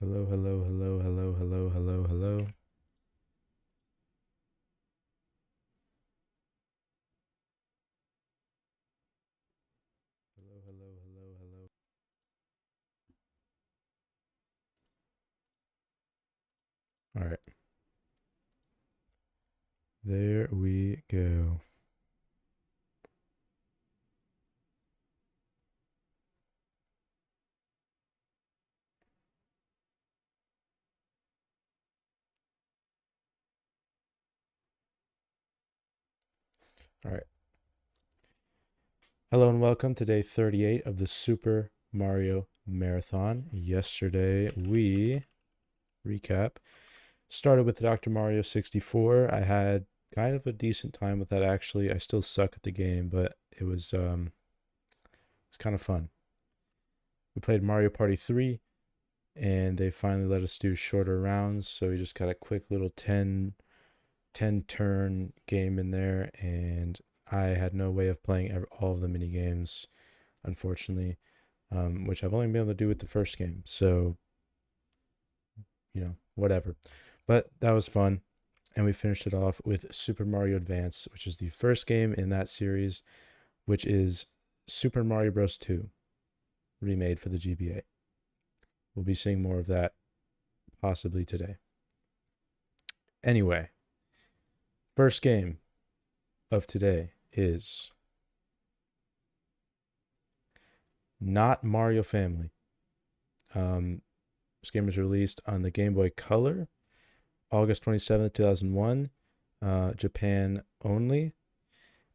Hello, hello, hello, hello, hello, hello, hello. Hello, hello, hello, hello. All right. There we go. All right. Hello and welcome to day 38 of the Super Mario Marathon. Yesterday, we started with Dr. Mario 64. I had kind of a decent time with that actually. I still suck at the game, but it's kind of fun. We played Mario Party 3 and they finally let us do shorter rounds, so we just got a quick little 10 turn game in there, and I had no way of playing all of the mini games, unfortunately, which I've only been able to do with the first game. So, whatever. But that was fun. And we finished it off with Super Mario Advance, which is the first game in that series, which is Super Mario Bros. 2, remade for the GBA. We'll be seeing more of that possibly today. Anyway, first game of today is not Mario Family. This game was released on the Game Boy Color, August 27th, 2001, Japan only.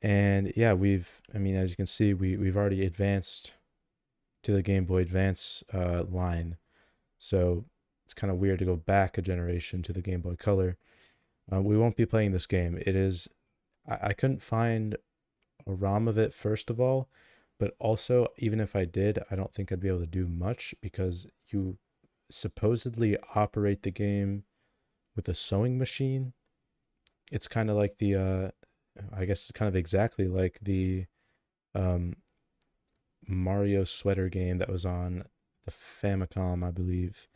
And yeah, as you can see, we've already advanced to the Game Boy Advance line. So it's kind of weird to go back a generation to the Game Boy Color. We won't be playing this game. I couldn't find a ROM of it, first of all, but also, even if I did, I don't think I'd be able to do much because you supposedly operate the game with a sewing machine. It's kind of like I guess it's kind of exactly like the um, Mario sweater game that was on the Famicom, I believe.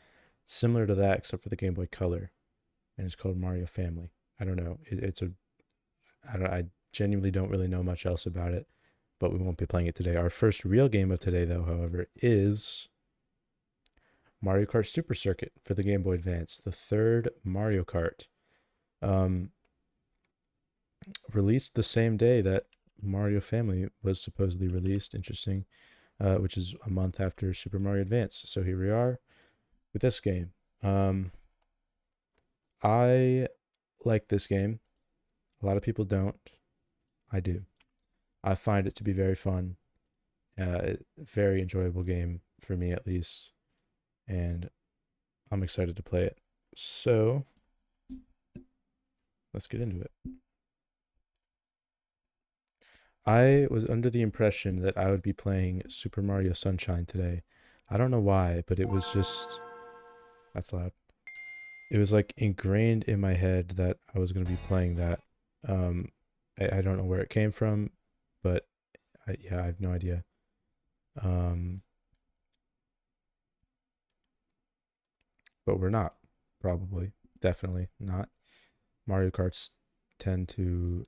Similar to that, except for the Game Boy Color, and it's called Mario Family. I don't know. I genuinely don't really know much else about it, but we won't be playing it today. Our first real game of today, though, however, is Mario Kart Super Circuit for the Game Boy Advance, the third Mario Kart. Um, Released the same day that Mario Family was supposedly released. Interesting, which is a month after Super Mario Advance. So here we are with this game. I like this game. A lot of people don't. I do. I find it to be very fun. Very enjoyable game for me, at least, and I'm excited to play it. So let's get into it. I was under the impression that I would be playing Super Mario Sunshine today. I don't know why, but it was just that's loud. It was like ingrained in my head that I was going to be playing that. Um, I don't know where it came from, but I have no idea. Um, but we're not, probably, definitely not. Mario Karts tend to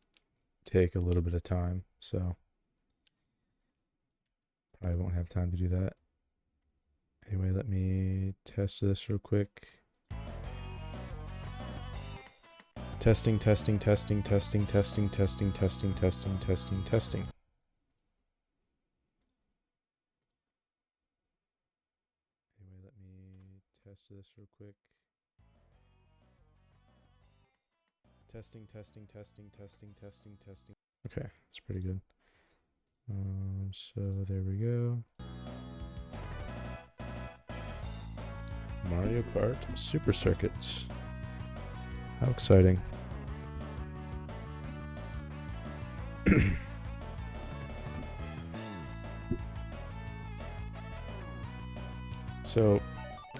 take a little bit of time, so probably won't have time to do that. Anyway, let me test this real quick. Testing, testing, testing, testing, testing, testing, testing, testing, testing, testing. Anyway, let me test this real quick. Testing, testing, testing, testing, testing, testing. Okay, that's pretty good. So there we go. Mario Kart Super Circuits. How exciting. So,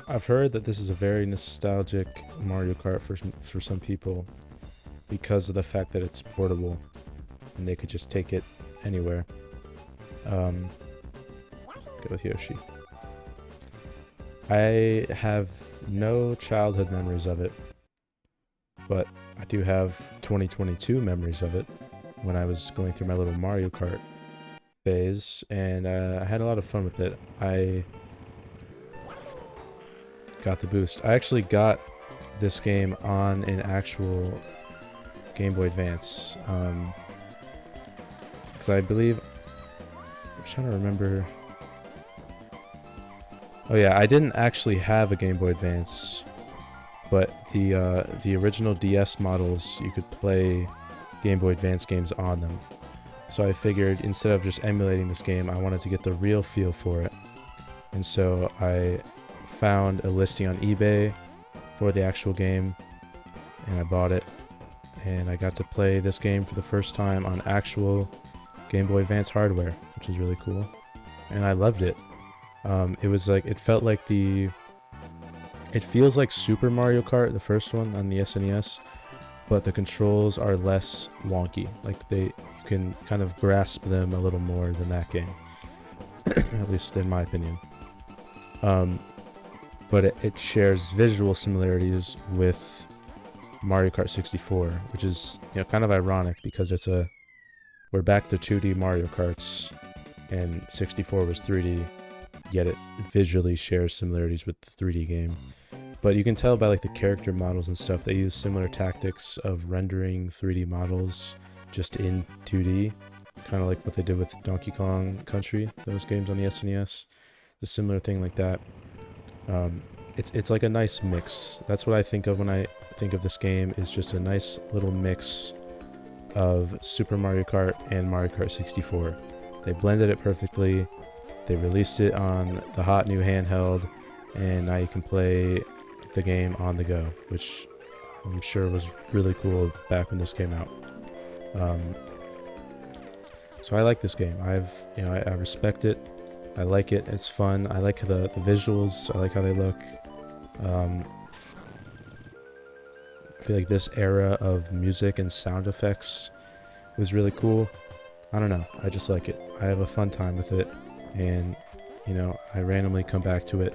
I've heard that this is a very nostalgic Mario Kart for some people because of the fact that it's portable and they could just take it anywhere. Go with Yoshi. I have no childhood memories of it, but I do have 2022 memories of it when I was going through my little Mario Kart phase, and I had a lot of fun with it. I got the boost. I actually got this game on an actual Game Boy Advance, because I believe, I'm trying to remember. Oh yeah, I didn't actually have a Game Boy Advance, but the original DS models, you could play Game Boy Advance games on them. So I figured instead of just emulating this game, I wanted to get the real feel for it. And so I found a listing on eBay for the actual game, and I bought it. And I got to play this game for the first time on actual Game Boy Advance hardware, which was really cool. And I loved it. It was like, it felt like it feels like Super Mario Kart, the first one on the SNES, but the controls are less wonky. Like you can kind of grasp them a little more than that game, at least in my opinion. But it shares visual similarities with Mario Kart 64, which is, you know, kind of ironic because we're back to 2D Mario Karts, and 64 was 3D. Yet it visually shares similarities with the 3D game. But you can tell by like the character models and stuff, they use similar tactics of rendering 3D models just in 2D, kind of like what they did with Donkey Kong Country, those games on the SNES. A similar thing like that. It's like a nice mix. That's what I think of when I think of this game, is just a nice little mix of Super Mario Kart and Mario Kart 64. They blended it perfectly. They released it on the hot new handheld, and now you can play the game on the go, which I'm sure was really cool back when this came out. So I like this game. I respect it. I like it. It's fun. I like the visuals. I like how they look. I feel like this era of music and sound effects was really cool. I don't know. I just like it. I have a fun time with it. And, you know, I randomly come back to it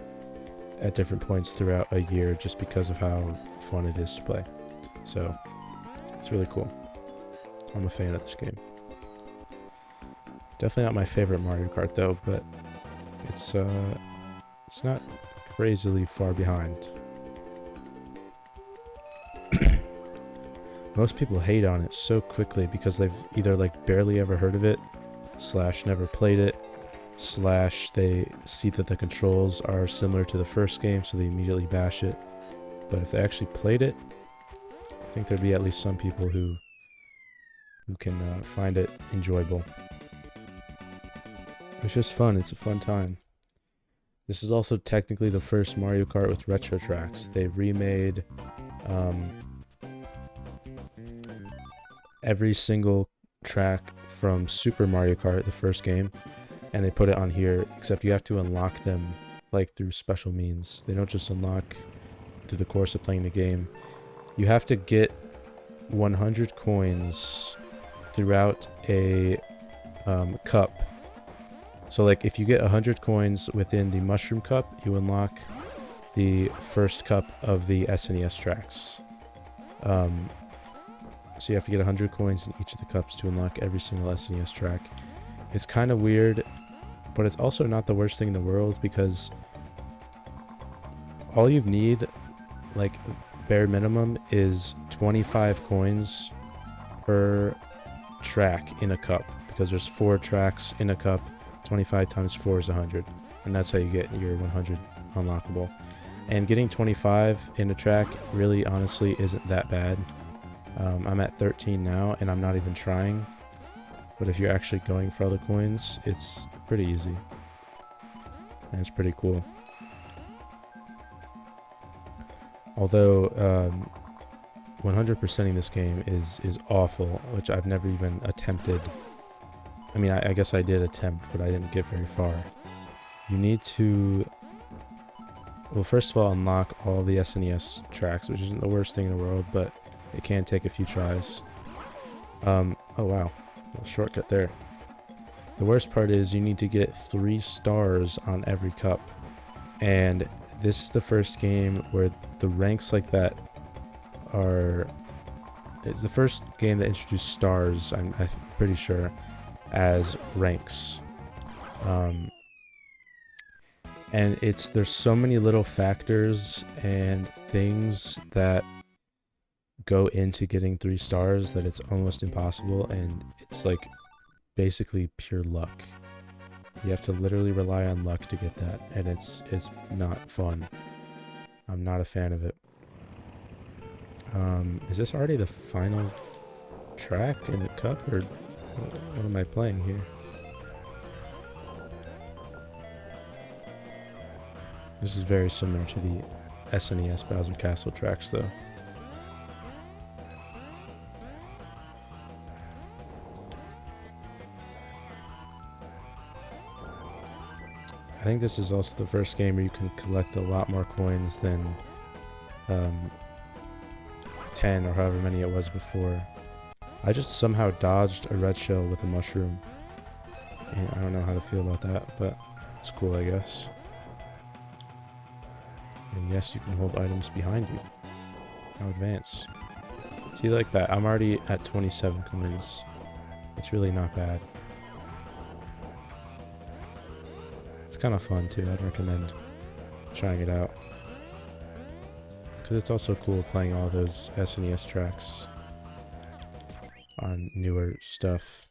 at different points throughout a year just because of how fun it is to play. So, it's really cool. I'm a fan of this game. Definitely not my favorite Mario Kart though, but it's not crazily far behind. Most people hate on it so quickly because they've either like barely ever heard of it, / never played it, / they see that the controls are similar to the first game, so they immediately bash it. But if they actually played it, I think there'd be at least some people who can find it enjoyable. It's just fun. It's a fun time. This is also technically the first Mario Kart with retro tracks. They remade every single track from Super Mario Kart, the first game, and they put it on here, except you have to unlock them like through special means. They don't just unlock through the course of playing the game. You have to get 100 coins throughout a cup. So like if you get 100 coins within the Mushroom Cup, you unlock the first cup of the SNES tracks. So you have to get 100 coins in each of the cups to unlock every single SNES track. It's kind of weird, but it's also not the worst thing in the world, because all you need, like bare minimum, is 25 coins per track in a cup, because there's 4 tracks in a cup. 25 times 4 is 100, and that's how you get your 100 unlockable. And getting 25 in a track really honestly isn't that bad. I'm at 13 now, and I'm not even trying. But if you're actually going for all the coins, it's pretty easy. And it's pretty cool. Although 100%ing this game is awful, which I've never even attempted. I mean, I guess I did attempt, but I didn't get very far. You need to, well, first of all, unlock all the SNES tracks, which isn't the worst thing in the world, but it can take a few tries. Oh wow, a shortcut there. The worst part is you need to get 3 stars on every cup, and this is the first game where the ranks like that are. It's the first game that introduced stars, I'm pretty sure, as ranks. And there's so many little factors and things that go into getting 3 stars that it's almost impossible, and it's like basically pure luck. You have to literally rely on luck to get that, and it's not fun. I'm not a fan of it. Is this already the final track in the cup, or what am I playing here? This is very similar to the SNES Bowser Castle tracks, though. I think this is also the first game where you can collect a lot more coins than 10 or however many it was before. I just somehow dodged a red shell with a mushroom. And I don't know how to feel about that, but it's cool, I guess. And yes, you can hold items behind you. Now advance. See, like that, I'm already at 27 coins. It's really not bad. It's kind of fun too. I'd recommend trying it out. Because it's also cool playing all those SNES tracks on newer stuff.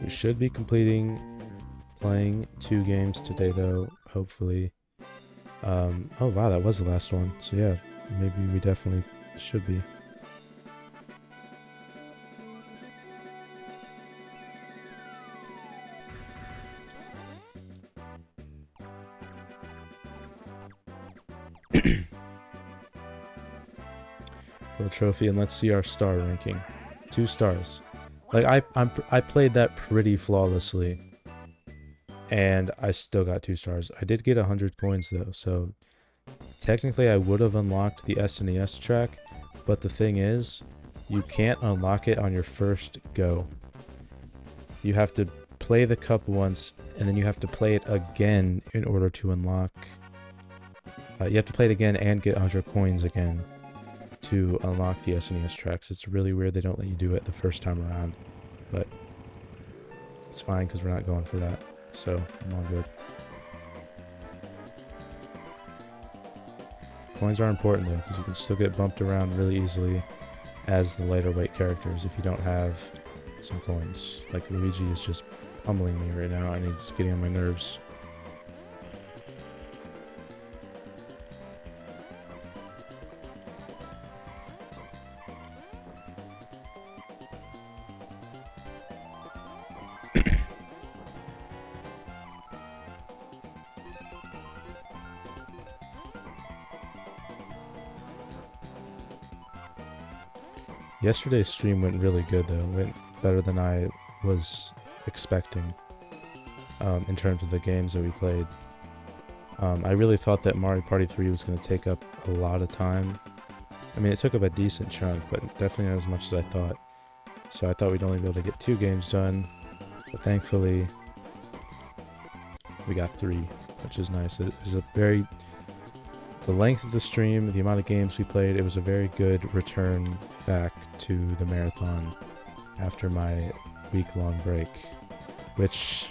We should be playing 2 games today though, hopefully. Oh wow, that was the last one. So yeah, maybe we definitely should be. Little trophy, and let's see our star ranking. 2 stars. Like I played that pretty flawlessly, and I still got 2 stars. I did get 100 coins though, so technically I would have unlocked the SNES track, but the thing is, you can't unlock it on your first go. You have to play the cup once, and then you have to play it again in order to unlock. You have to play it again and get 100 coins again to unlock the SNES tracks. It's really weird they don't let you do it the first time around, but it's fine because we're not going for that, so I'm all good. Coins are important though, because you can still get bumped around really easily as the lighter weight characters if you don't have some coins. Like Luigi is just pummeling me right now, and he's getting on my nerves. Yesterday's stream went really good though. It went better than I was expecting in terms of the games that we played. I really thought that Mario Party 3 was going to take up a lot of time. I mean, it took up a decent chunk, but definitely not as much as I thought. So I thought we'd only be able to get 2 games done, but thankfully we got 3, which is nice. It is the length of the stream, the amount of games we played, it was a very good return back to the marathon after my week-long break, which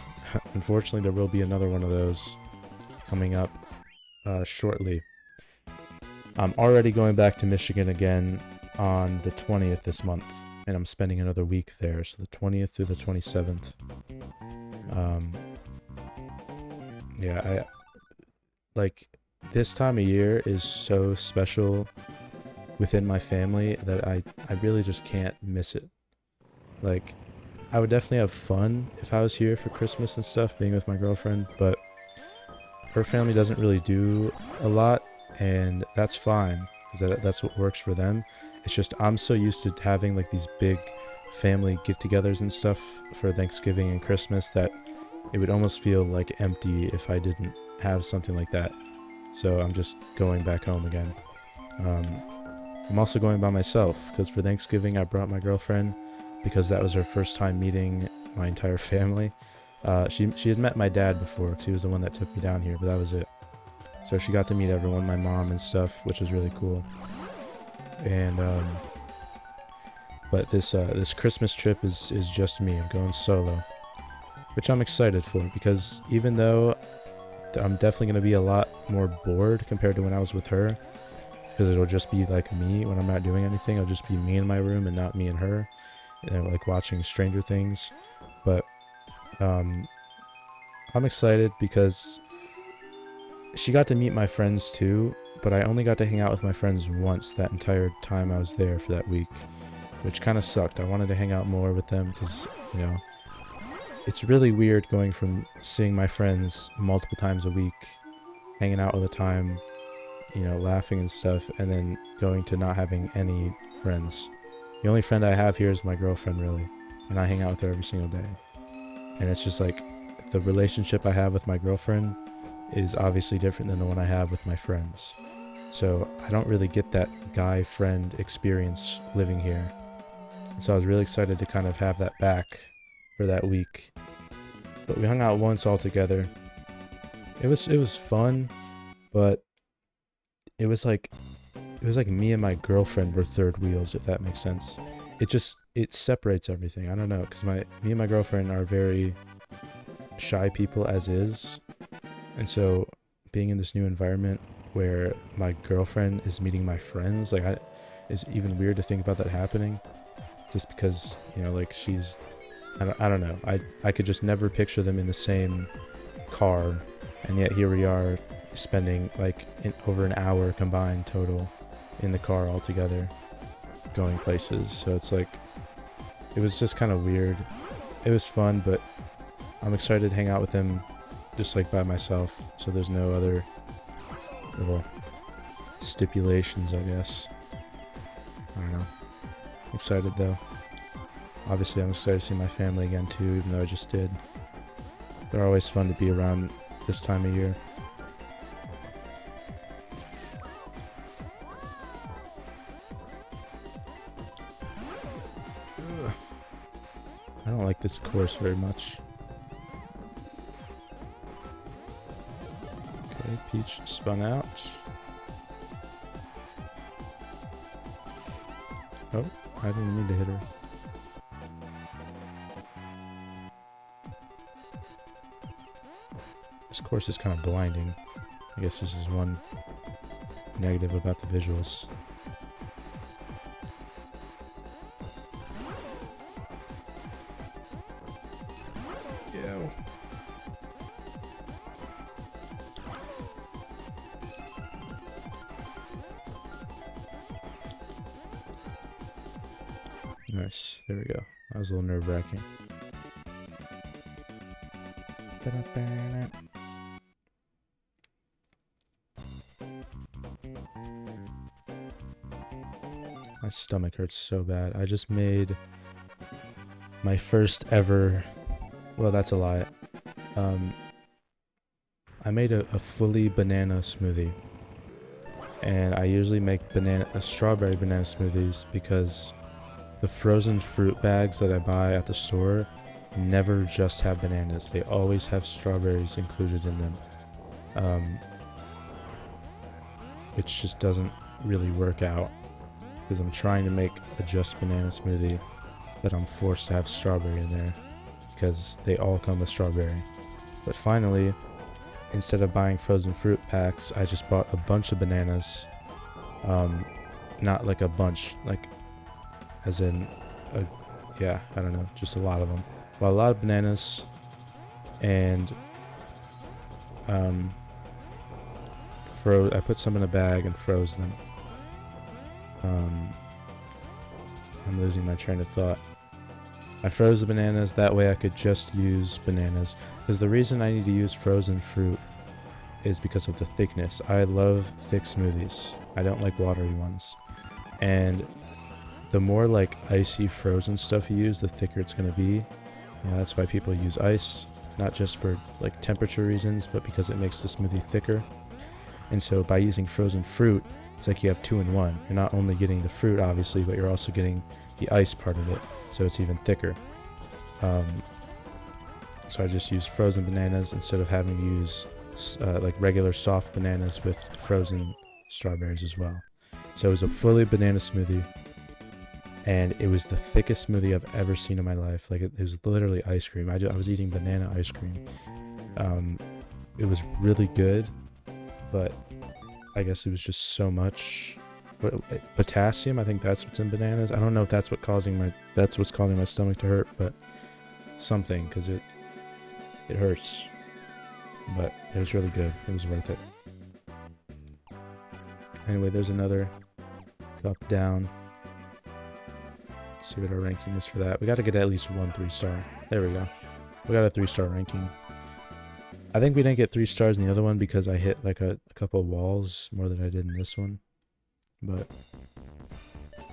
unfortunately there will be another one of those coming up shortly. I'm already going back to Michigan again on the 20th this month, and I'm spending another week there, so the 20th through the 27th. Yeah, this time of year is so special within my family that I really just can't miss it. Like, I would definitely have fun if I was here for Christmas and stuff, being with my girlfriend, but her family doesn't really do a lot, and that's fine, because that's what works for them. It's just I'm so used to having like these big family get-togethers and stuff for Thanksgiving and Christmas that it would almost feel like empty if I didn't have something like that. So I'm just going back home again. I'm also going by myself, because for Thanksgiving I brought my girlfriend. because that was her first time meeting my entire family. She had met my dad before because he was the one that took me down here, but that was it. So she got to meet everyone, my mom and stuff, which was really cool. And but this Christmas trip is just me. I'm going solo, which I'm excited for, because even though I'm definitely going to be a lot more bored compared to when I was with her, because it'll just be like me when I'm not doing anything. It'll just be me in my room and not me and her, like watching Stranger Things. But I'm excited because she got to meet my friends too, but I only got to hang out with my friends once that entire time I was there for that week, which kind of sucked. I wanted to hang out more with them because, you know, it's really weird going from seeing my friends multiple times a week, hanging out all the time, you know, laughing and stuff, and then going to not having any friends. The only friend I have here is my girlfriend, really, and I hang out with her every single day. And it's just like, the relationship I have with my girlfriend is obviously different than the one I have with my friends. So I don't really get that guy friend experience living here. So I was really excited to kind of have that back for that week. But we hung out once all together. It was fun, but it was like me and my girlfriend were third wheels, if that makes sense. It separates everything. I don't know, because me and my girlfriend are very shy people as is, and so being in this new environment where my girlfriend is meeting my friends, like, it's even weird to think about that happening, just because, you know, like, she's, I don't know, I could just never picture them in the same car, and yet here we are spending like over an hour combined total in the car all together going places. So it's like, it was just kind of weird. It was fun, but I'm excited to hang out with him just like by myself, so there's no other little stipulations, I guess. I don't know. Excited though. Obviously I'm excited to see my family again too, even though I just did. They're always fun to be around this time of year. Ugh. I don't like this course very much. Okay, Peach spun out. Oh, I didn't mean to hit her. This course is kind of blinding. I guess this is one negative about the visuals. Yo. Nice. There we go. That was a little nerve-wracking. My stomach hurts so bad. I just made my first ever... Well, that's a lie. I made a fully banana smoothie. And I usually make strawberry banana smoothies because the frozen fruit bags that I buy at the store never just have bananas. They always have strawberries included in them. It just doesn't really work out because I'm trying to make a just banana smoothie, but I'm forced to have strawberry in there because they all come with strawberry. But finally, instead of buying frozen fruit packs, I just bought a bunch of bananas. Not like a bunch, like as in yeah, I don't know, just a lot of them. Bought a lot of bananas, and I put some in a bag and froze them. I'm losing my train of thought. I froze the bananas, that way I could just use bananas. Because the reason I need to use frozen fruit is because of the thickness. I love thick smoothies. I don't like watery ones. And the more like icy frozen stuff you use, the thicker it's going to be. You know, that's why people use ice, not just for like temperature reasons, but because it makes the smoothie thicker. And so by using frozen fruit, it's like you have 2 in 1. You're not only getting the fruit, obviously, but you're also getting the ice part of it, so it's even thicker. So I just used frozen bananas instead of having to use like regular soft bananas with frozen strawberries as well. So it was a fully banana smoothie, and it was the thickest smoothie I've ever seen in my life. Like it was literally ice cream. I was eating banana ice cream. It was really good, but I guess it was just so much potassium. I think that's what's in bananas. I don't know if that's what's causing my stomach to hurt, but something, because it hurts. But it was really good. It was worth it. Anyway, there's another cup down. Let's see what our ranking is for that. We got to get at least 1 3-star. There we go. We got a 3-star ranking. I think we didn't get 3 stars in the other one because I hit like a couple of walls more than I did in this one. But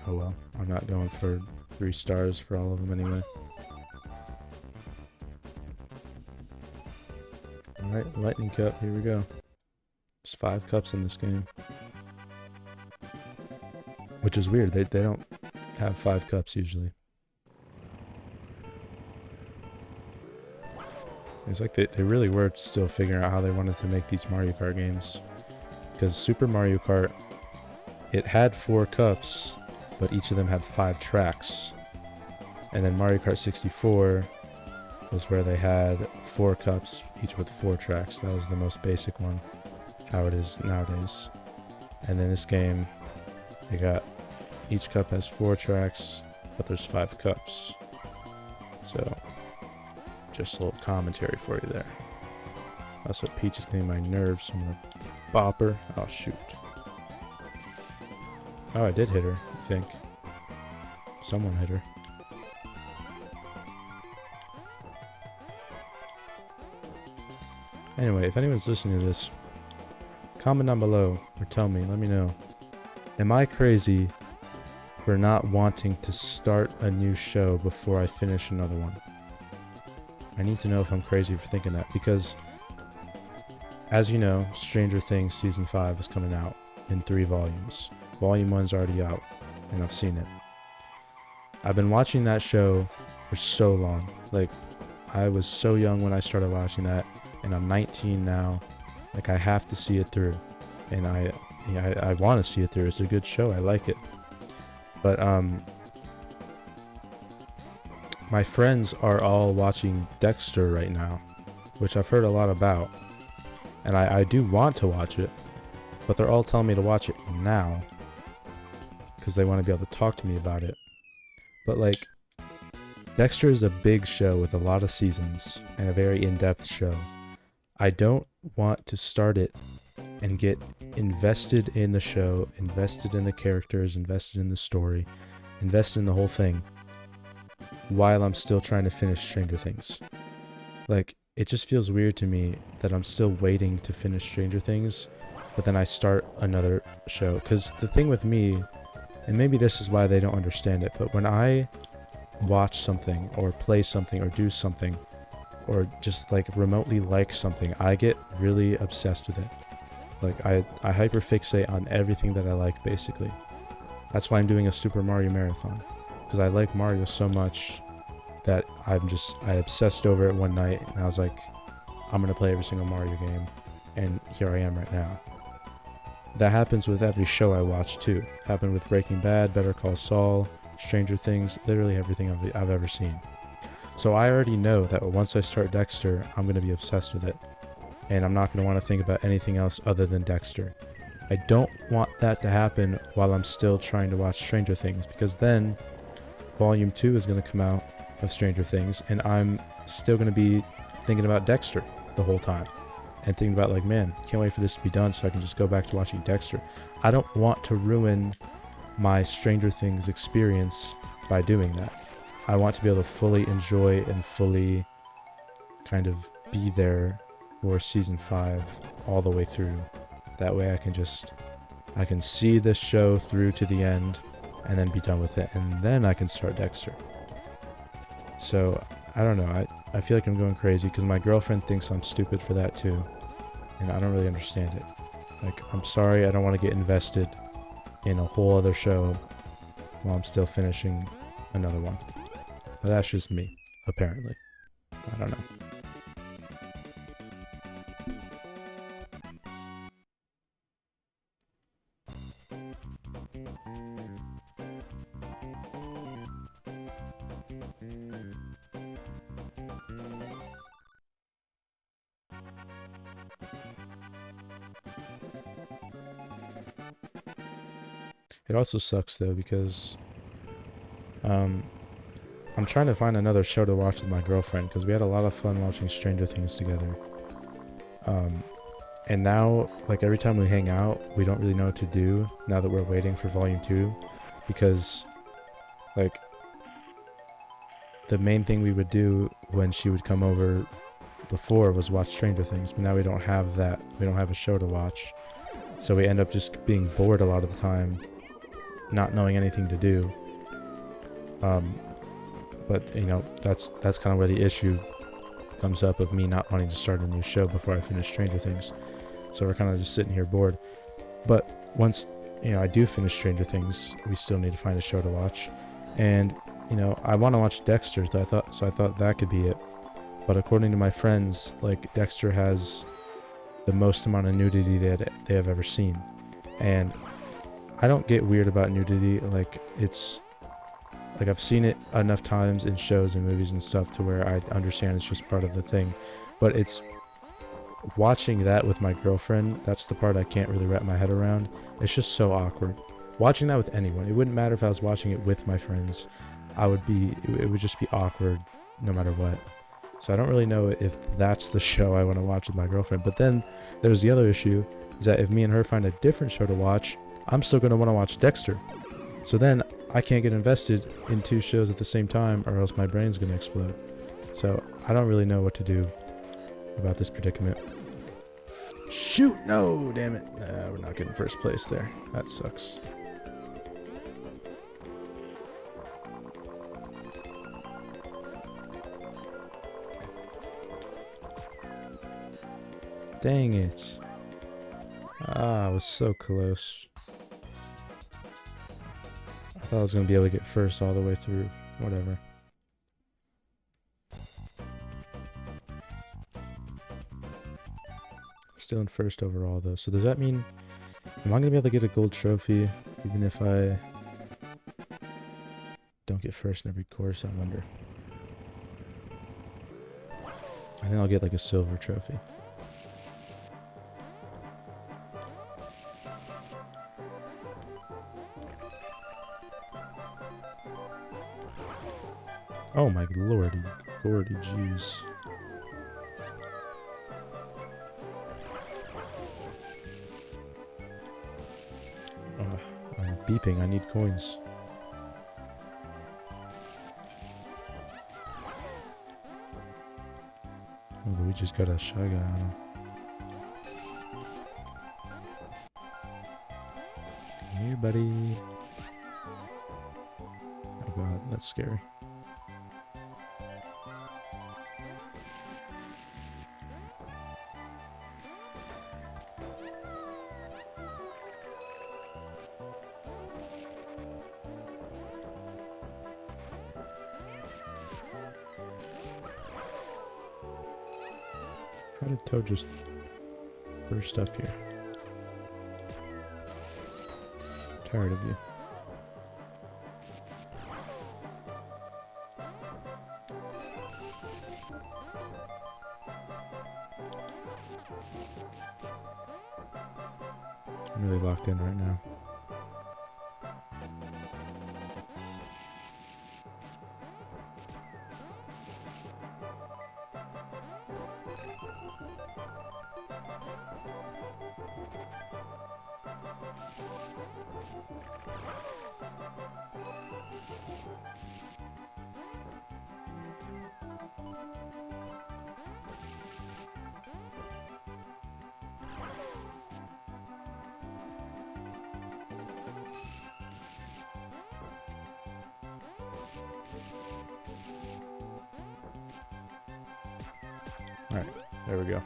oh well. I'm not going for 3 stars for all of them anyway. Alright, lightning cup, here we go. There's 5 cups in this game. Which is weird, they don't have 5 cups usually. It's like they really were still figuring out how they wanted to make these Mario Kart games. Because Super Mario Kart, it had 4 cups, but each of them had 5 tracks. And then Mario Kart 64 was where they had 4 cups, each with 4 tracks. That was the most basic one, how it is nowadays. And then this game, they got, each cup has 4 tracks, but there's 5 cups. So, just a little commentary for you there. Also, Peach is getting my nerves, so I'm gonna bop her. Oh, shoot. Oh, I did hit her, I think. Someone hit her. Anyway, if anyone's listening to this, comment down below or tell me, let me know. Am I crazy for not wanting to start a new show before I finish another one? I need to know if I'm crazy for thinking that, because as you know, Stranger Things Season 5 is coming out in 3 volumes. Volume 1's already out, and I've seen it. I've been watching that show for so long. Like, I was so young when I started watching that, and I'm 19 now. Like, I have to see it through, and I want to see it through. It's a good show. I like it. But my friends are all watching Dexter right now, which I've heard a lot about, and I do want to watch it, but they're all telling me to watch it now because they want to be able to talk to me about it. But like, Dexter is a big show with a lot of seasons and a very in-depth show. I don't want to start it and get invested in the show, invested in the characters, invested in the story, invested in the whole thing, while I'm still trying to finish Stranger Things. Like, it just feels weird to me that I'm still waiting to finish Stranger Things, but then I start another show. Because the thing with me, and maybe this is why they don't understand it, but when I watch something or play something or do something or just like remotely like something, I get really obsessed with it. Like, I hyperfixate on everything that I like, basically. That's why I'm doing a Super Mario marathon, because I like Mario so much that I obsessed over it one night, and I was like, I'm gonna play every single Mario game, and here I am right now. That happens with every show I watch too. It happened with Breaking Bad, Better Call Saul, Stranger Things, literally everything I've ever seen. So I already know that once I start Dexter, I'm gonna be obsessed with it, and I'm not gonna want to think about anything else other than Dexter. I don't want that to happen while I'm still trying to watch Stranger Things, because then Volume 2 is going to come out of Stranger Things, and I'm still going to be thinking about Dexter the whole time. And thinking about, like, man, can't wait for this to be done so I can just go back to watching Dexter. I don't want to ruin my Stranger Things experience by doing that. I want to be able to fully enjoy and fully kind of be there for Season 5 all the way through. That way I can see this show through to the end and then be done with it, and then I can start Dexter. So, I don't know, I feel like I'm going crazy because my girlfriend thinks I'm stupid for that too, and I don't really understand it. Like, I'm sorry, I don't want to get invested in a whole other show while I'm still finishing another one. But that's just me, apparently. I don't know. It also sucks though because I'm trying to find another show to watch with my girlfriend because we had a lot of fun watching Stranger Things together. And now, like, every time we hang out, we don't really know what to do now that we're waiting for Volume 2 because, like, the main thing we would do when she would come over before was watch Stranger Things, but now we don't have that. We don't have a show to watch. So we end up just being bored a lot of the time, not knowing anything to do. But, you know, that's kind of where the issue comes up of me not wanting to start a new show before I finish Stranger Things. So we're kind of just sitting here bored. But once, you know, I do finish Stranger Things, we still need to find a show to watch. And, you know, I want to watch Dexter, so I thought that could be it. But according to my friends, like, Dexter has the most amount of nudity they have ever seen. And I don't get weird about nudity. Like, it's like, I've seen it enough times in shows and movies and stuff to where I understand it's just part of the thing. But it's watching that with my girlfriend, that's the part I can't really wrap my head around. It's just so awkward. Watching that with anyone, it wouldn't matter if I was watching it with my friends. It would just be awkward no matter what. So I don't really know if that's the show I want to watch with my girlfriend. But then there's the other issue, is that if me and her find a different show to watch, I'm still going to want to watch Dexter. So then I can't get invested in two shows at the same time, or else my brain's going to explode. So I don't really know what to do about this predicament. Shoot! No! Damn it. We're not getting first place there. That sucks. Dang it. I was so close. I thought I was going to be able to get first all the way through. Whatever. Still in first overall, though. So does that mean... am I going to be able to get a gold trophy even if I don't get first in every course? I wonder. I think I'll get like a silver trophy. Oh my lordy, gordy, jeez. I'm beeping, I need coins. Oh, we just got a shy guy on him. Come here, buddy. Oh god, that's scary. How did Toad just burst up here? I'm tired of you. I'm really locked in right now. Alright, there we go.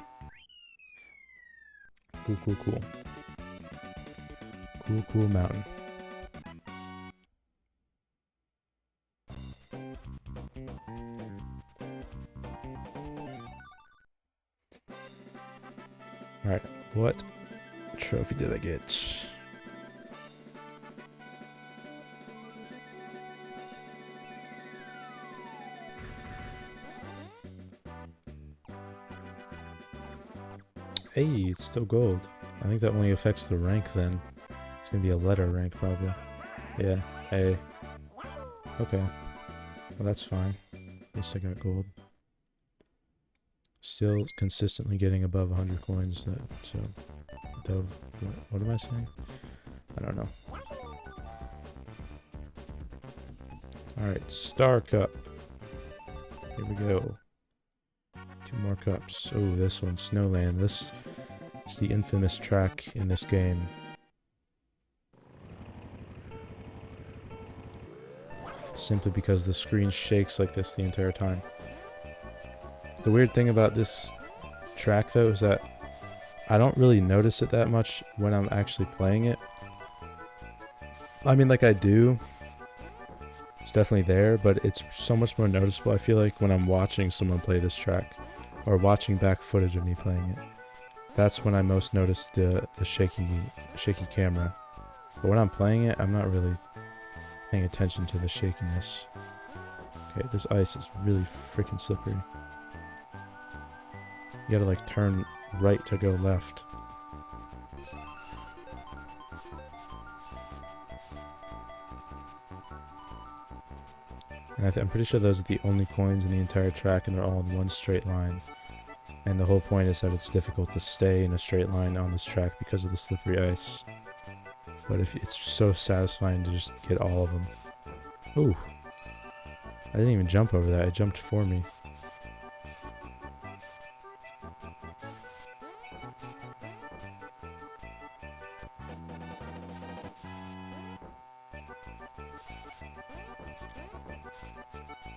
Cool, cool, cool. Cool, cool mountain. Alright, what trophy did I get? Hey, it's still gold. I think that only affects the rank then. It's gonna be a letter rank probably. Yeah, hey. Okay. Well, that's fine. At least I got gold. Still consistently getting above 100 coins. So, what am I saying? I don't know. Alright, Star Cup. Here we go. 2 more cups. Oh, this one, Snowland. This is the infamous track in this game. Simply because the screen shakes like this the entire time. The weird thing about this track, though, is that I don't really notice it that much when I'm actually playing it. I mean, like I do. It's definitely there, but it's so much more noticeable, I feel like, when I'm watching someone play this track. Or watching back footage of me playing it. That's when I most notice the shaky camera. But when I'm playing it, I'm not really paying attention to the shakiness. Okay, this ice is really freaking slippery. You gotta like turn right to go left. And I'm pretty sure those are the only coins in the entire track, and they're all in one straight line. And the whole point is that it's difficult to stay in a straight line on this track because of the slippery ice. But it's so satisfying to just get all of them. Ooh. I didn't even jump over that, it jumped for me.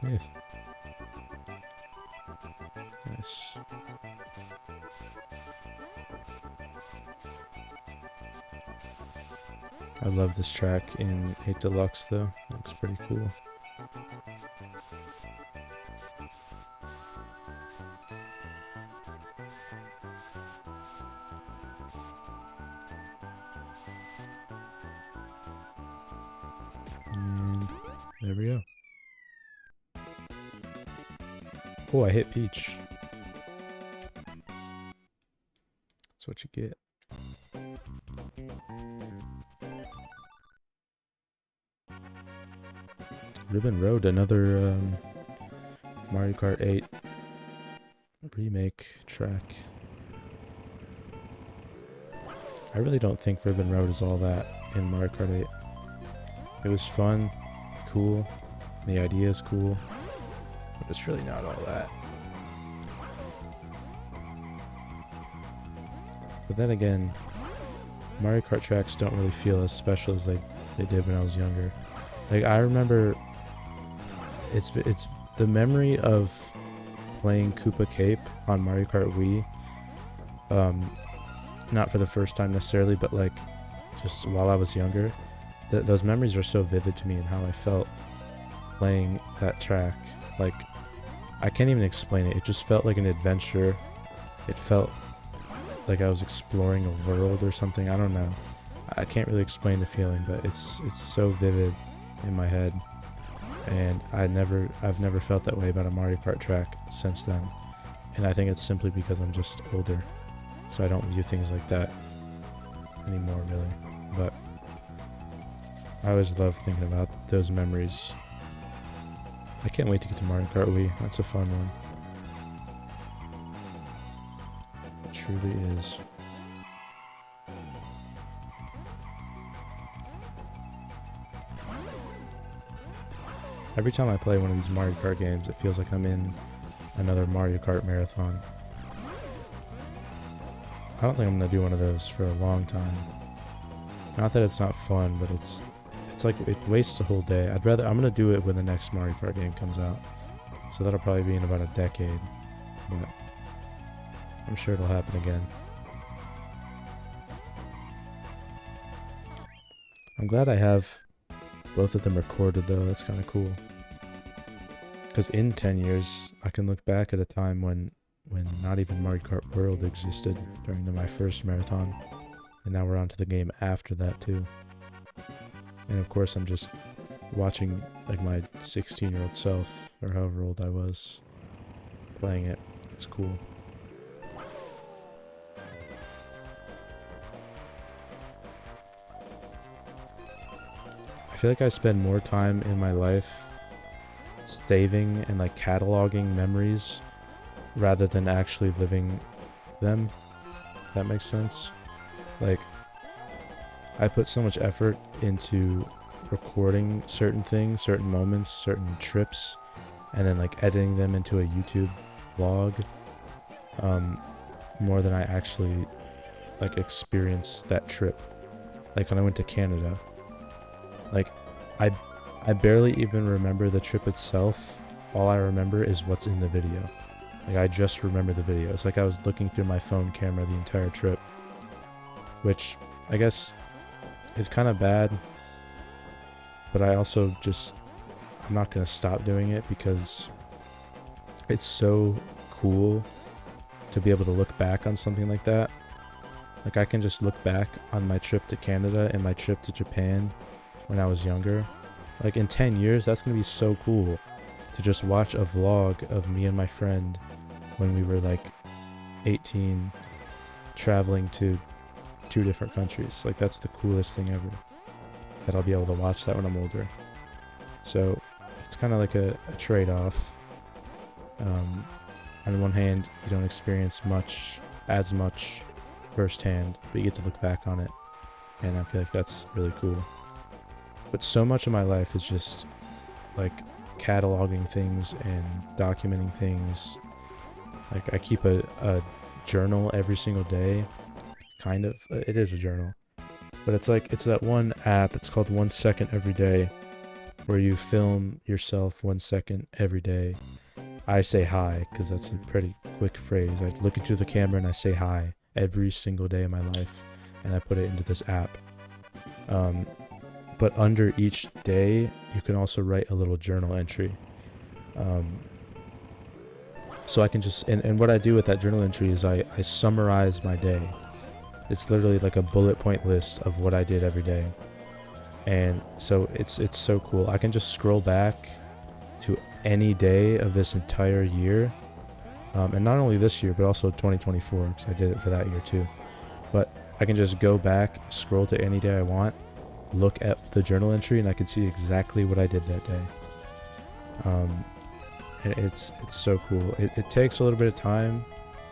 Yeah. Nice. I love this track in 8 Deluxe though. Looks pretty cool. And there we go. Oh, I hit Peach. That's what you get. Ribbon Road, another Mario Kart 8 remake track. I really don't think Ribbon Road is all that in Mario Kart 8. It was fun, cool, the idea is cool, but it's really not all that. But then again, Mario Kart tracks don't really feel as special as they did when I was younger. Like, I remember it's the memory of playing Koopa Cape on Mario Kart Wii. Not for the first time necessarily, but like just while I was younger. Those memories are so vivid to me and how I felt playing that track. Like, I can't even explain it. It just felt like an adventure. It felt like I was exploring a world or something. I don't know. I can't really explain the feeling, but it's so vivid in my head. And I've never felt that way about a Mario Kart track since then. And I think it's simply because I'm just older. So I don't view things like that anymore, really. But I always love thinking about those memories. I can't wait to get to Mario Kart Wii. That's a fun one. It truly is. Every time I play one of these Mario Kart games, it feels like I'm in another Mario Kart marathon. I don't think I'm going to do one of those for a long time. Not that it's not fun, but it's like it wastes a whole day. I'm going to do it when the next Mario Kart game comes out. So that'll probably be in about a decade. But I'm sure it'll happen again. I'm glad I have both of them recorded though. That's kind of cool. Because in 10 years, I can look back at a time when not even Mario Kart World existed during my first marathon. And now we're on to the game after that too. And of course I'm just watching like my 16-year-old self, or however old I was, playing it. It's cool. I feel like I spend more time in my life saving and like cataloging memories rather than actually living them, if that makes sense. Like, I put so much effort into recording certain things, certain moments, certain trips, and then like editing them into a YouTube vlog, more than I actually like experienced that trip. Like when I went to Canada, like I barely even remember the trip itself. All I remember is what's in the video. Like I just remember the video. It's like I was looking through my phone camera the entire trip, which I guess is kind of bad, but I also just, I'm not going to stop doing it because it's so cool to be able to look back on something like that. Like I can just look back on my trip to Canada and my trip to Japan when I was younger. Like in 10 years, that's going to be so cool to just watch a vlog of me and my friend when we were like 18 traveling to 2 different countries. Like that's the coolest thing ever, that I'll be able to watch that when I'm older. So it's kind of like a trade-off. On one hand, you don't experience as much firsthand, but you get to look back on it, and I feel like that's really cool. But so much of my life is just like cataloging things and documenting things. Like I keep a journal every single day. Kind of. It is a journal. But it's that one app, it's called 1 second every day, where you film yourself 1 second every day. I say hi, because that's a pretty quick phrase. I look into the camera and I say hi every single day of my life, and I put it into this app. But under each day, you can also write a little journal entry. So I can just, and what I do with that journal entry is I summarize my day. It's literally like a bullet point list of what I did every day. And so it's so cool. I can just scroll back to any day of this entire year. And not only this year, but also 2024, because I did it for that year too. But I can just go back, scroll to any day I want, look at the journal entry, and I can see exactly what I did that day. And it's so cool. It takes a little bit of time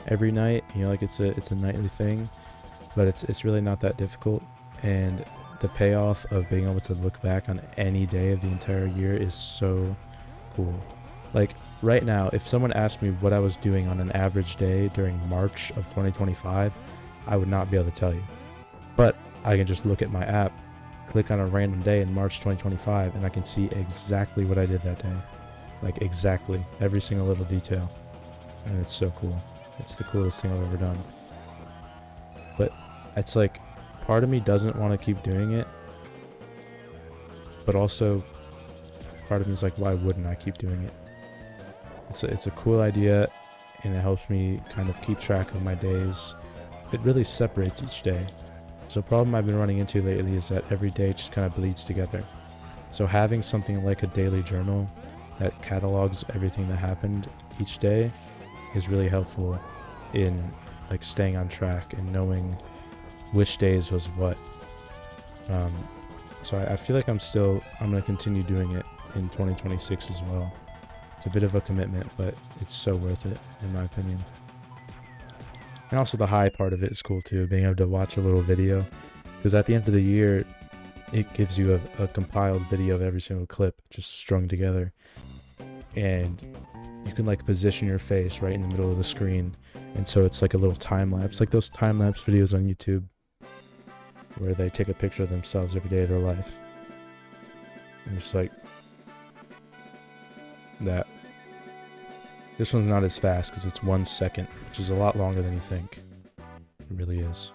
every night, like it's a nightly thing, but it's really not that difficult. And the payoff of being able to look back on any day of the entire year is so cool. Like right now, if someone asked me what I was doing on an average day during March of 2025, I would not be able to tell you. But I can just look at my app, click on a random day in March 2025, and I can see exactly what I did that day. Like exactly, every single little detail. And it's so cool. It's the coolest thing I've ever done. But it's like, part of me doesn't want to keep doing it, but also part of me is like, why wouldn't I keep doing it? It's a cool idea, and it helps me kind of keep track of my days. It really separates each day. So a problem I've been running into lately is that every day just kind of bleeds together. So having something like a daily journal that catalogs everything that happened each day is really helpful in like staying on track and knowing which days was what. So I feel like I'm going to continue doing it in 2026 as well. It's a bit of a commitment, but it's so worth it, in my opinion. And also the high part of it is cool too, being able to watch a little video. Because at the end of the year, it gives you a compiled video of every single clip just strung together. And you can like position your face right in the middle of the screen. And so it's like a little time lapse, like those time lapse videos on YouTube where they take a picture of themselves every day of their life. And it's like that. This one's not as fast because it's 1 second, which is a lot longer than you think. It really is.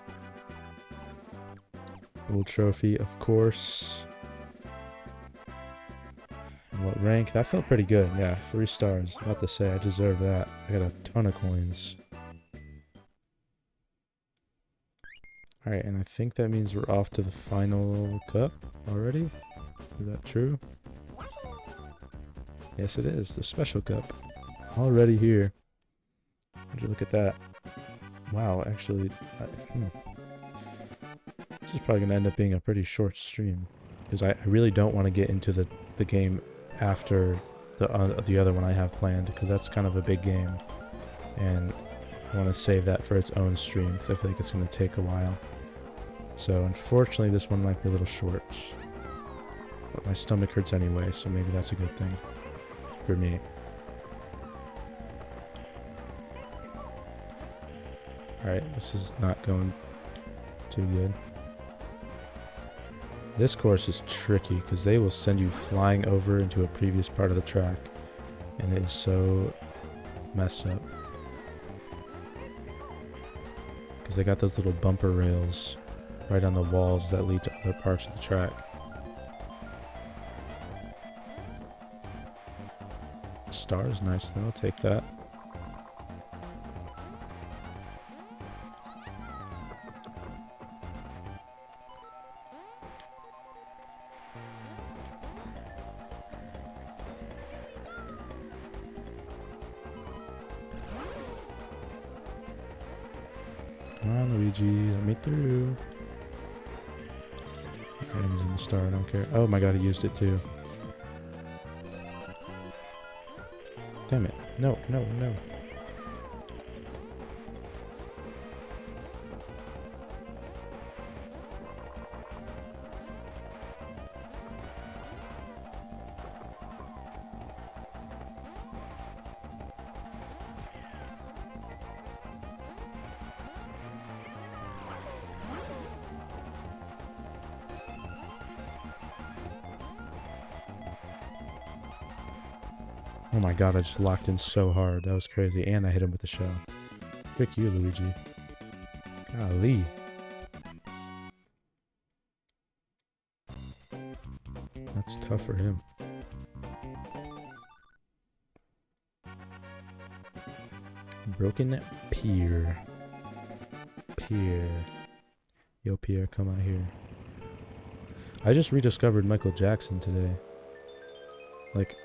Gold trophy, of course. And What rank? That felt pretty good. Yeah, 3 stars. About to say, I deserve that. I got a ton of coins. Alright, and I think that means we're off to the final cup already. Is that true? Yes, it is. The special cup. Already here. Would you look at that? Wow, actually, this is probably going to end up being a pretty short stream. Because I really don't want to get into the game after the other one I have planned. Because that's kind of a big game. And I want to save that for its own stream. Because I feel like it's going to take a while. So unfortunately this one might be a little short. But my stomach hurts anyway, so maybe that's a good thing. For me. Alright, this is not going too good. This course is tricky because they will send you flying over into a previous part of the track. And it is so messed up. Because they got those little bumper rails right on the walls that lead to other parts of the track. Star is nice though, I'll take that. Come on, Luigi, let me through. Items in the star, I don't care. Oh my god, he used it too. Damn it. No, no, no. Oh my god, I just locked in so hard. That was crazy. And I hit him with the shell. Frick you, Luigi. Golly. That's tough for him. Broken Pier. Pier. Yo, Pierre, come out here. I just rediscovered Michael Jackson today. Like,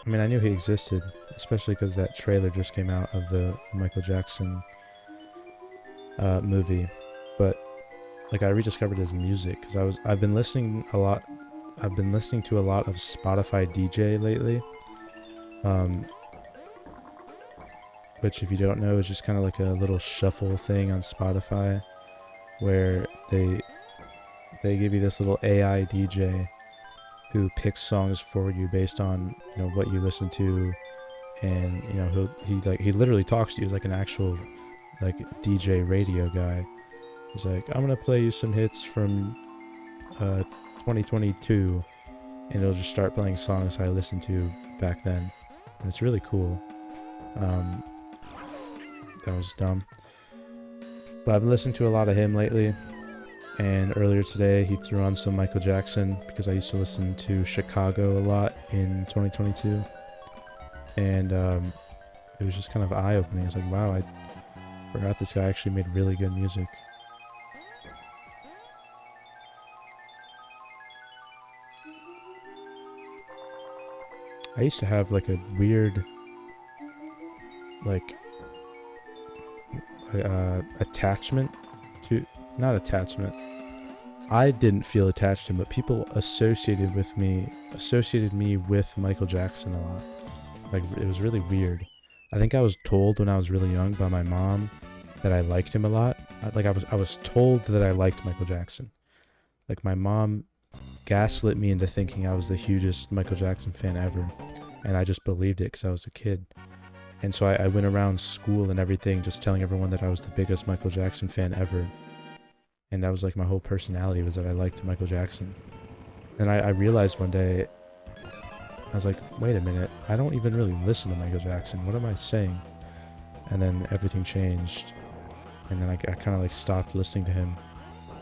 I mean, I knew he existed, especially because that trailer just came out of the Michael Jackson movie. But like, I rediscovered his music because I've been listening to a lot of Spotify DJ lately. Which, if you don't know, is just kind of like a little shuffle thing on Spotify, where they give you this little AI DJ who picks songs for you based on, you know, what you listen to, and, you know, he literally talks to you as like an actual like DJ radio guy. He's like, I'm gonna play you some hits from 2022, and it'll just start playing songs I listened to back then, and it's really cool. That was dumb, but I've listened to a lot of him lately. And earlier today, he threw on some Michael Jackson because I used to listen to Chicago a lot in 2022. And it was just kind of eye-opening. I was like, wow, I forgot this guy actually made really good music. I used to have like a weird, like, attachment to... Not attachment. I didn't feel attached to him, but people associated me with Michael Jackson a lot. Like, it was really weird. I think I was told when I was really young by my mom that I liked him a lot. I was told that I liked Michael Jackson. Like, my mom gaslit me into thinking I was the hugest Michael Jackson fan ever, and I just believed it because I was a kid. And so I went around school and everything just telling everyone that I was the biggest Michael Jackson fan ever. And that was like my whole personality, was that I liked Michael Jackson. And I realized one day, I was like, wait a minute, I don't even really listen to Michael Jackson. What am I saying? And then everything changed. And then I kind of like stopped listening to him.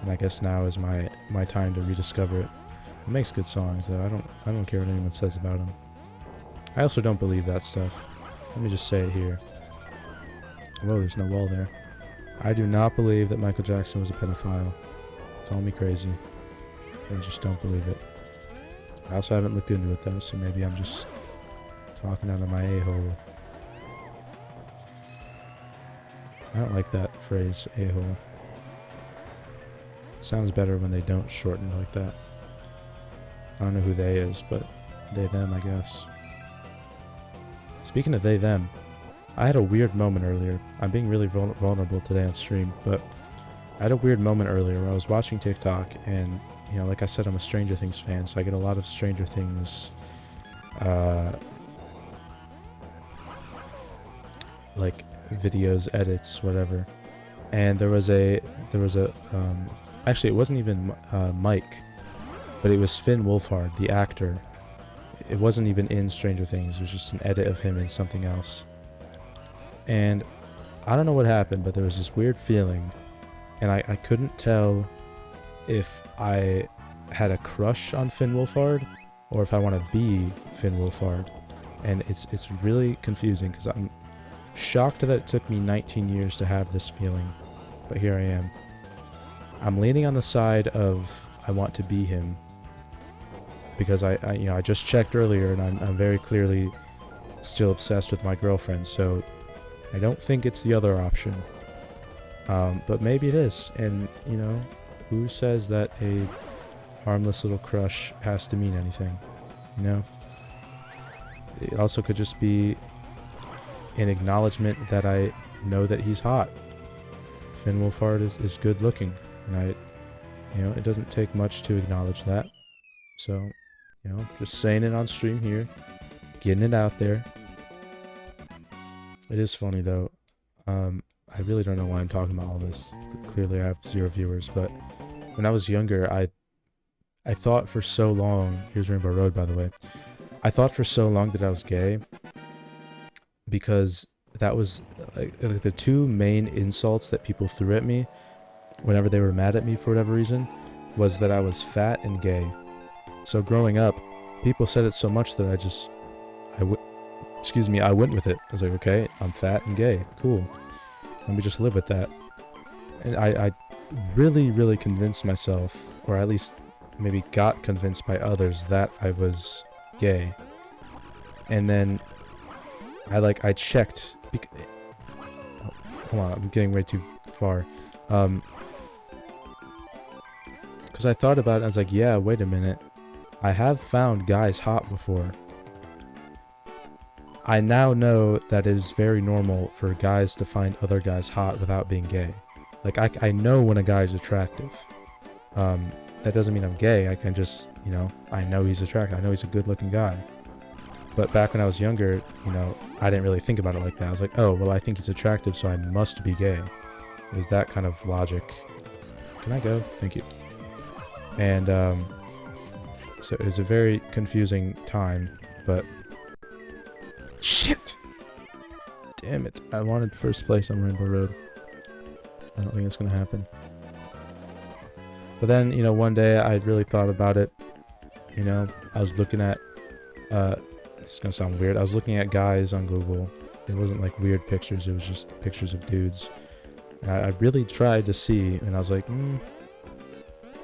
And I guess now is my time to rediscover it. He makes good songs though. I don't care what anyone says about him. I also don't believe that stuff. Let me just say it here. Whoa, there's no wall there. I do not believe that Michael Jackson was a pedophile. Call me crazy. I just don't believe it. I also haven't looked into it though, so maybe I'm just talking out of my a-hole. I don't like that phrase, a-hole. It sounds better when they don't shorten it like that. I don't know who they is, but they, them, I guess. Speaking of they, them, I had a weird moment earlier. I'm being really vulnerable today on stream, but I had a weird moment earlier where I was watching TikTok and, you know, like I said, I'm a Stranger Things fan, so I get a lot of Stranger Things, like videos, edits, whatever. And actually it wasn't even Mike, but it was Finn Wolfhard, the actor. It wasn't even in Stranger Things, it was just an edit of him in something else. And I don't know what happened, but there was this weird feeling, and I couldn't tell if I had a crush on Finn Wolfhard or if I want to be Finn Wolfhard. And it's really confusing because I'm shocked that it took me 19 years to have this feeling, but here I am. I'm leaning on the side of I want to be him because I just checked earlier and I'm very clearly still obsessed with my girlfriend, so I don't think it's the other option. But maybe it is, and you know, who says that a harmless little crush has to mean anything, you know? It also could just be an acknowledgement that I know that he's hot. Finn Wolfhard is good looking, and it doesn't take much to acknowledge that. So, just saying it on stream here, getting it out there. It is funny though. I really don't know why I'm talking about all this. Clearly I have 0 viewers, but when I was younger, I thought for so long, here's Rainbow Road by the way, I thought for so long that I was gay because that was like the two main insults that people threw at me whenever they were mad at me for whatever reason was that I was fat and gay. So growing up, people said it so much that I went with it. I was like, okay, I'm fat and gay. Cool. Let me just live with that. And I really, really convinced myself, or at least maybe got convinced by others that I was gay. And then I checked. Hold on, I'm getting way too far. Because I thought about it, I was like, yeah, wait a minute. I have found guys hot before. I now know that it is very normal for guys to find other guys hot without being gay. Like, I know when a guy is attractive. That doesn't mean I'm gay. I can just, I know he's attractive. I know he's a good-looking guy. But back when I was younger, I didn't really think about it like that. I was like, oh, well, I think he's attractive, so I must be gay. It was that kind of logic. Can I go? Thank you. And, so it was a very confusing time, but... Shit! Damn it. I wanted first place on Rainbow Road. I don't think it's gonna happen. But then, one day I really thought about it. I was looking at... this is gonna sound weird. I was looking at guys on Google. It wasn't like weird pictures, it was just pictures of dudes. And I really tried to see, and I was like, I'm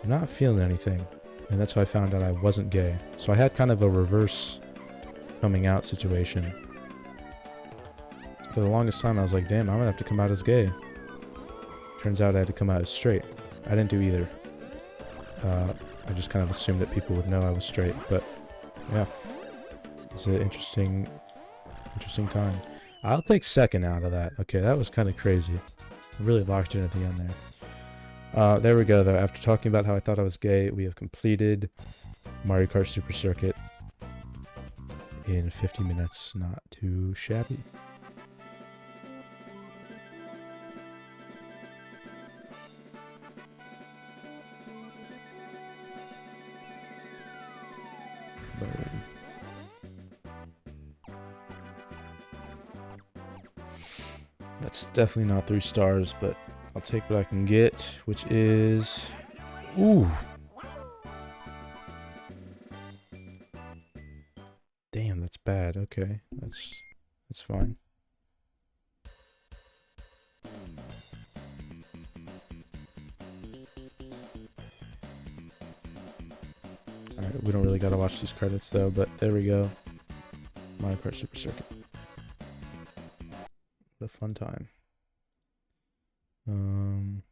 not feeling anything. And that's how I found out I wasn't gay. So I had kind of a reverse coming out situation. For the longest time, I was like, damn, I'm gonna have to come out as gay. Turns out I had to come out as straight. I didn't do either. I just kind of assumed that people would know I was straight, but yeah. It's an interesting time. I'll take second out of that. Okay, that was kind of crazy. I really locked in at the end there. There we go, though. After talking about how I thought I was gay, we have completed Mario Kart Super Circuit in 50 minutes. Not too shabby. Boom. That's definitely not 3 stars, but I'll take what I can get, which is... Ooh! bad. Okay, that's fine. Alright, we don't really gotta watch these credits though, but there we go. Mario Kart Super Circuit. What a fun time. Boom.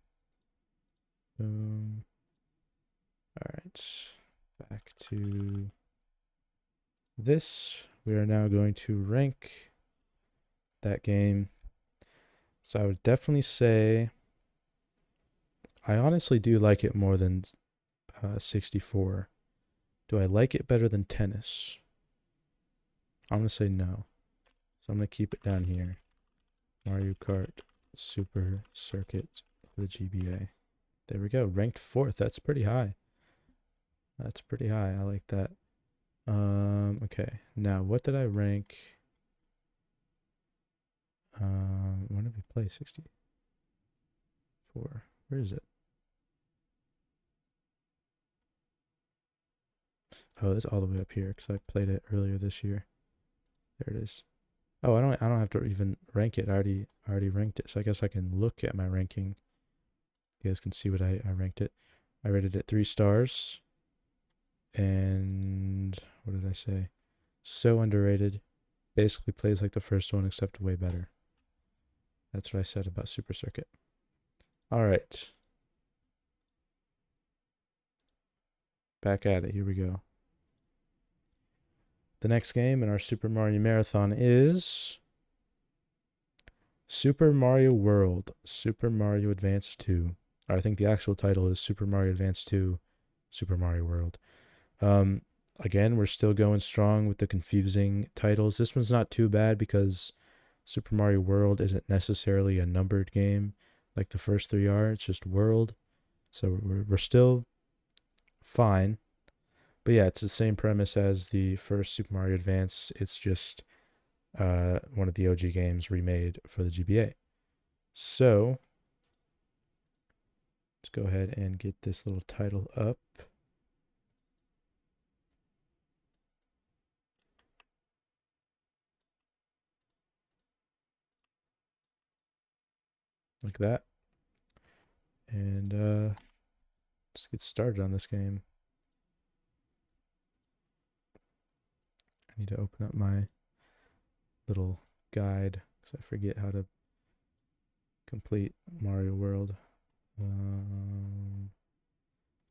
Alright. Back to this. We are now going to rank that game. So I would definitely say I honestly do like it more than 64. Do I like it better than tennis? I'm going to say no. So I'm going to keep it down here. Mario Kart Super Circuit for the GBA. There we go. Ranked 4th. That's pretty high. That's pretty high. I like that. Okay. Now, what did I rank? When did we play 64? Where is it? Oh, it's all the way up here because I played it earlier this year. There it is. Oh, I don't have to even rank it. I already ranked it. So I guess I can look at my ranking. You guys can see what I ranked it. I rated it 3 stars. And what did I say? So underrated. Basically plays like the first one except way better. That's what I said about Super Circuit. All right. Back at it. Here we go. The next game in our Super Mario Marathon is Super Mario World, Super Mario Advance 2. Or I think the actual title is Super Mario Advance 2, Super Mario World. Again, we're still going strong with the confusing titles. This one's not too bad because Super Mario World isn't necessarily a numbered game like the first 3 are. It's just World. So we're still fine. But yeah, it's the same premise as the first Super Mario Advance. It's just one of the OG games remade for the GBA. So let's go ahead and get this little title up. Like that. And let's get started on this game. I need to open up my little guide because I forget how to complete Mario World.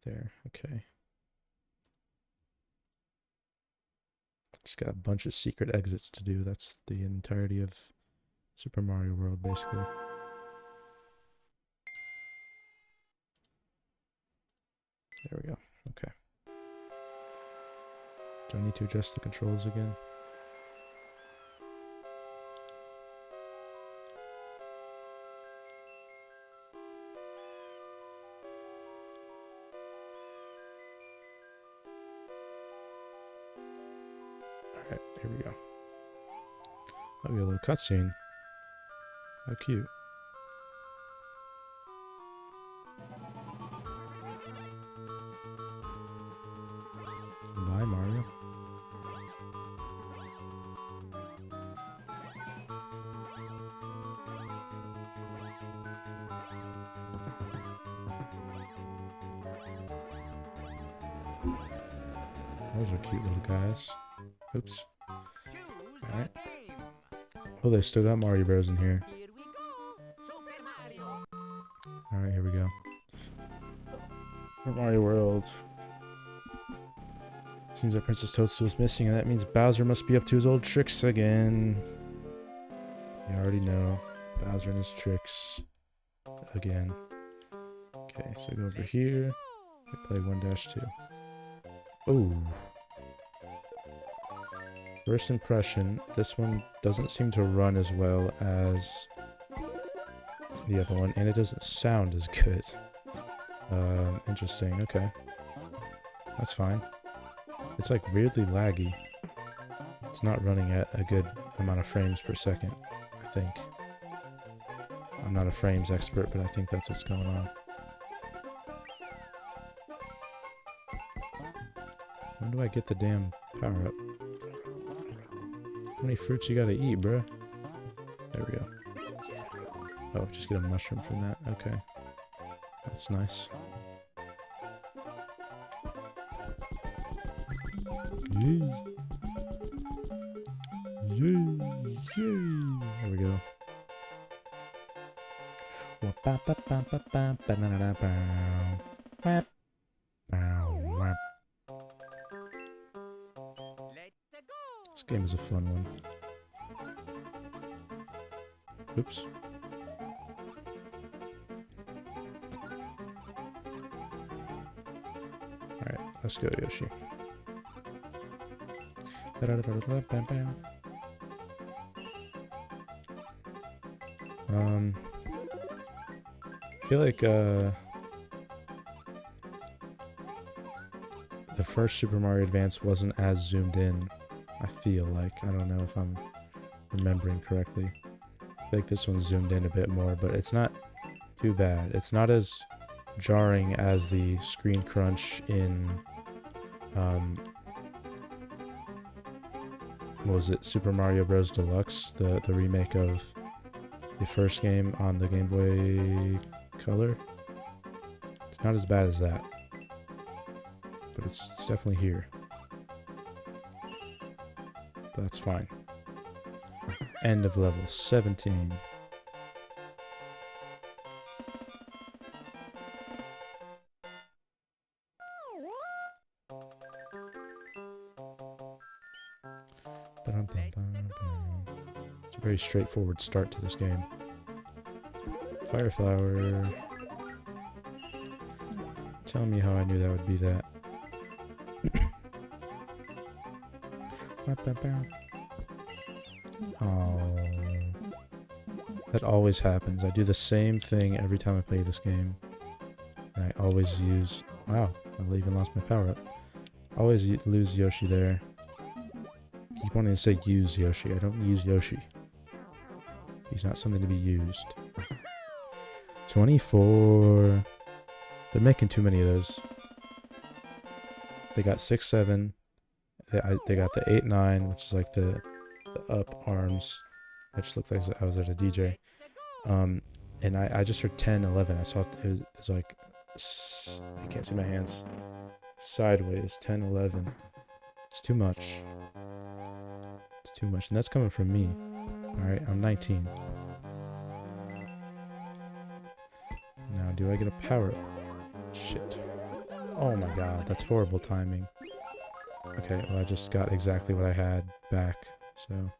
There, okay. Just got a bunch of secret exits to do. That's the entirety of Super Mario World, basically. There we go. Okay. Do I need to adjust the controls again? Alright, here we go. Oh, we got a little cutscene. How cute. Bye, Mario. Those are cute little guys. Oops. Alright. Oh, they still got Mario Bros in here. Alright, here we go. Mario World. Seems like Princess Toadstool's missing, and that means Bowser must be up to his old tricks again. You already know. Bowser and his tricks. Again. Okay, so go over here. I play 1-2. Oh. First impression, this one doesn't seem to run as well as the other one, and it doesn't sound as good. Interesting, okay. That's fine. It's like weirdly laggy. It's not running at a good amount of frames per second, I think. I'm not a frames expert, but I think that's what's going on. When do I get the damn power up? How many fruits you gotta eat, bruh? There we go. Oh, just get a mushroom from that. Okay. That's nice. Yay! Yay! Yay! There we go. This game is a fun one. Oops. Alright, let's go, Yoshi. I feel like the first Super Mario Advance wasn't as zoomed in. I feel like. I don't know if I'm remembering correctly. I feel like this one's zoomed in a bit more, but it's not too bad. It's not as jarring as the screen crunch in what was it, Super Mario Bros. Deluxe, the remake of the first game on the Game Boy Color. It's not as bad as that, but it's definitely here. But that's fine. End of level 17. It's a very straightforward start to this game. Fire flower. Tell me how I knew that would be that. Oh, that always happens. I do the same thing every time I play this game. And I always use... Wow, I even lost my power up. Always lose Yoshi there. Keep wanting to say use Yoshi. I don't use Yoshi. He's not something to be used. 24. They're making too many of those. They got 6, 7. They got the 8, 9, which is like the up arms. I just looked like I was at a DJ. And I just heard 10, 11. I saw it was like, I can't see my hands. Sideways, 10, 11. It's too much. It's too much. And that's coming from me. Alright, I'm 19. Now, do I get a power up? Shit. Oh my god, that's horrible timing. Okay, well I just got exactly what I had back, so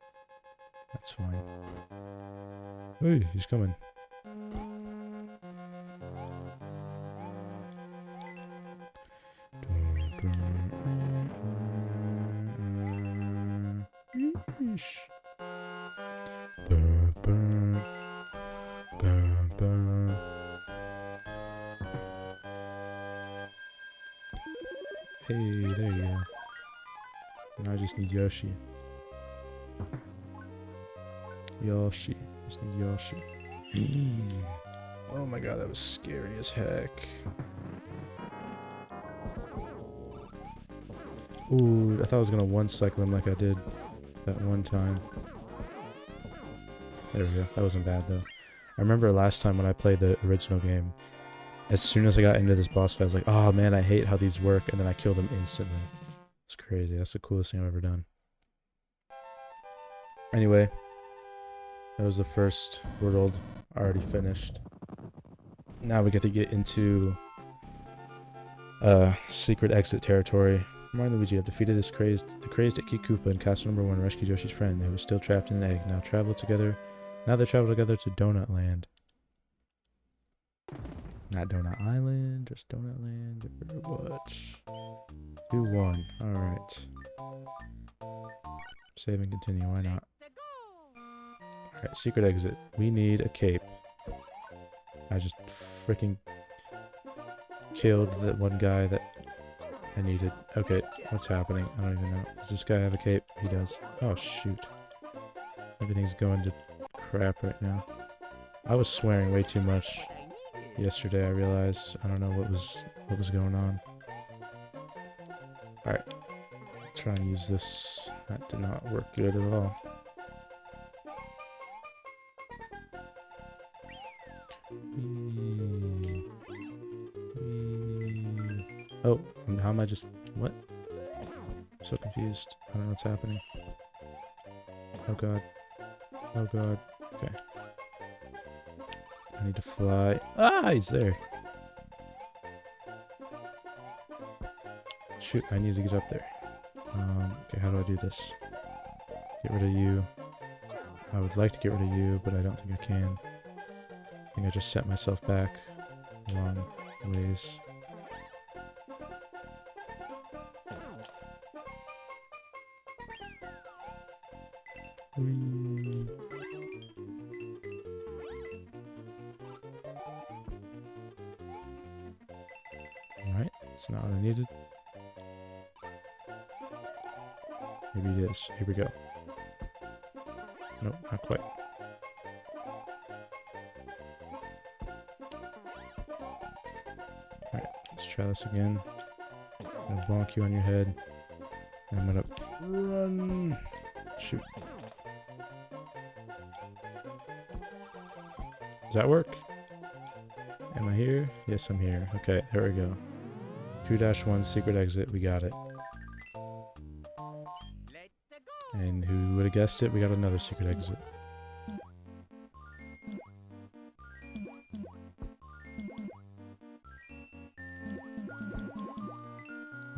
that's fine. Hey, he's coming. Hey, there you go. Now I just need Yoshi. Yoshi. Just need Yoshi. Oh my god, that was scary as heck. Ooh, I thought I was gonna one-cycle him like I did that one time. There we go. That wasn't bad though. I remember last time when I played the original game, as soon as I got into this boss fight, I was like, oh man, I hate how these work, and then I killed him instantly. It's crazy. That's the coolest thing I've ever done. Anyway, that was the first world already finished. Now we get to get into secret exit territory. Mario and Luigi have defeated the crazed Icky Koopa and Castle Number 1 rescued Yoshi's friend, who was still trapped in an egg. Now they travel together to Donut Land. Not Donut Island, just Donut Land, or what? 2-1. Alright. Save and continue, why not? Alright, secret exit. We need a cape. I just freaking killed that one guy that I needed. Okay, what's happening? I don't even know. Does this guy have a cape? He does. Oh, shoot. Everything's going to crap right now. I was swearing way too much yesterday, I realized. I don't know what was going on. Alright. Try and use this. That did not work good at all. Whee. Whee. Oh, how am I just... What? I'm so confused. I don't know what's happening. Oh god. Oh god. Okay. I need to fly. Ah, he's there. Shoot, I need to get up there. Okay, how do I do this? Get rid of you. I would like to get rid of you, but I don't think I can. I think I just set myself back a long ways. Whee. Alright, it's not what I needed. Maybe it is. Here we go. Nope, not quite. Alright, let's try this again. I'm gonna bonk you on your head. And I'm gonna run. Shoot. Does that work? Am I here? Yes, I'm here. Okay, there we go. 2-1 secret exit. We got it. And who would have guessed it? We got another secret exit.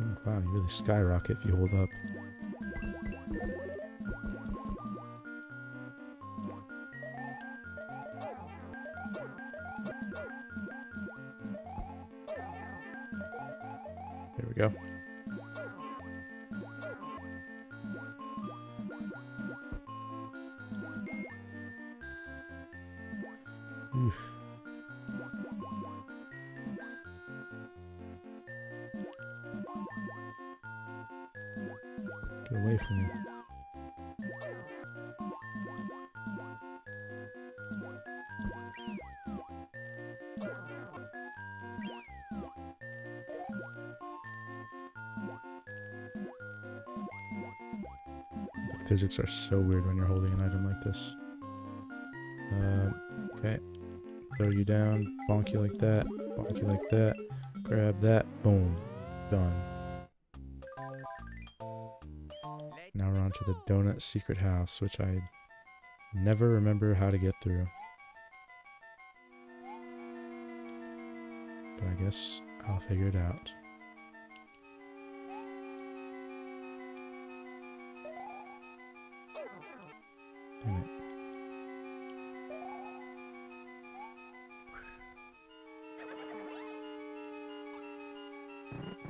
Oh, wow, you really skyrocket if you hold up. There we go. Oof. Get away from me. The physics are so weird when you're holding an item like this. Okay. Throw you down, bonk you like that, bonk you like that, grab that, boom, done. Now we're on to the donut secret house, which I never remember how to get through. But I guess I'll figure it out. Damn it.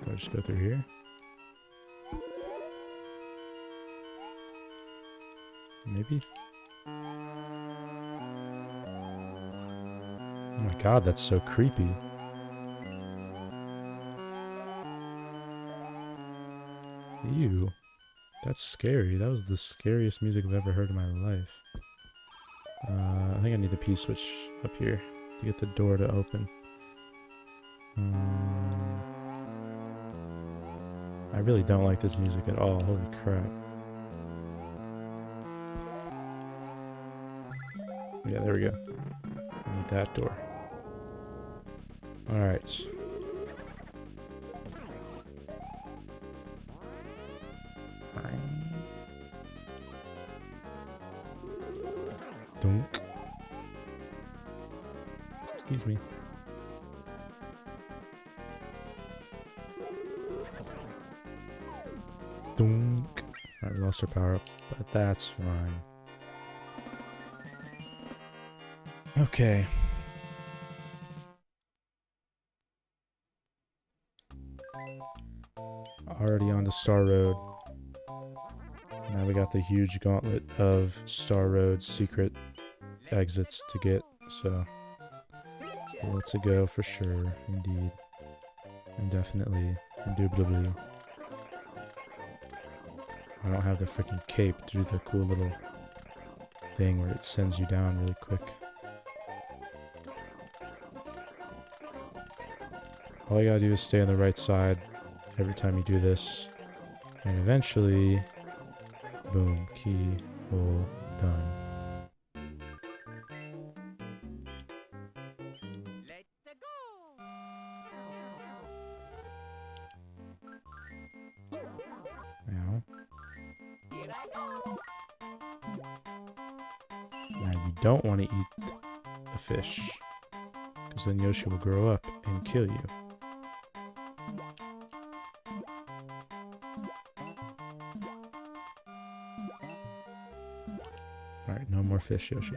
Do I just go through here? Maybe? Oh my god, that's so creepy. Ew. That's scary. That was the scariest music I've ever heard in my life. I think I need the P-switch up here to get the door to open. I really don't like this music at all. Holy crap. Yeah, there we go. I need that door. Alright. Dunk. Excuse me. Dunk. Alright, we lost our power up, but that's fine. Okay. Already on to Star Road. Now we got the huge gauntlet of Star Road secret exits to get, so let's go for sure, indeed. Indefinitely, indubitably. I don't have the freaking cape to do the cool little thing where it sends you down really quick. All you gotta do is stay on the right side every time you do this, and eventually, boom, key, hole, done. don't want to eat a fish, because then Yoshi will grow up and kill you. Alright, no more fish, Yoshi.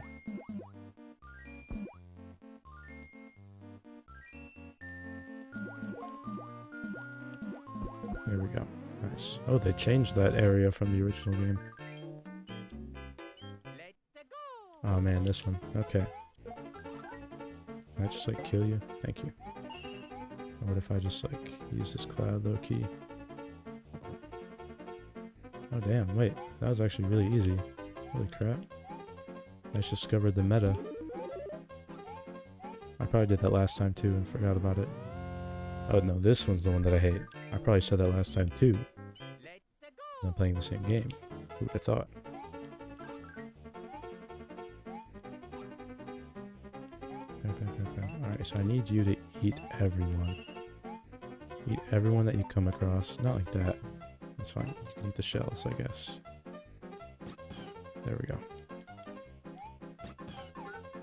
There we go. Nice. Oh, they changed that area from the original game. Oh man, this one. Okay. Can I just like kill you? Thank you. Or what if I just like use this cloud low key? Oh damn, wait. That was actually really easy. Holy crap. I just discovered the meta. I probably did that last time too and forgot about it. Oh no, this one's the one that I hate. I probably said that last time too. Because I'm playing the same game. Who would have thought? Alright, so I need you to eat everyone. Eat everyone that you come across. Not like that. That's fine. You can eat the shells, I guess. There we go.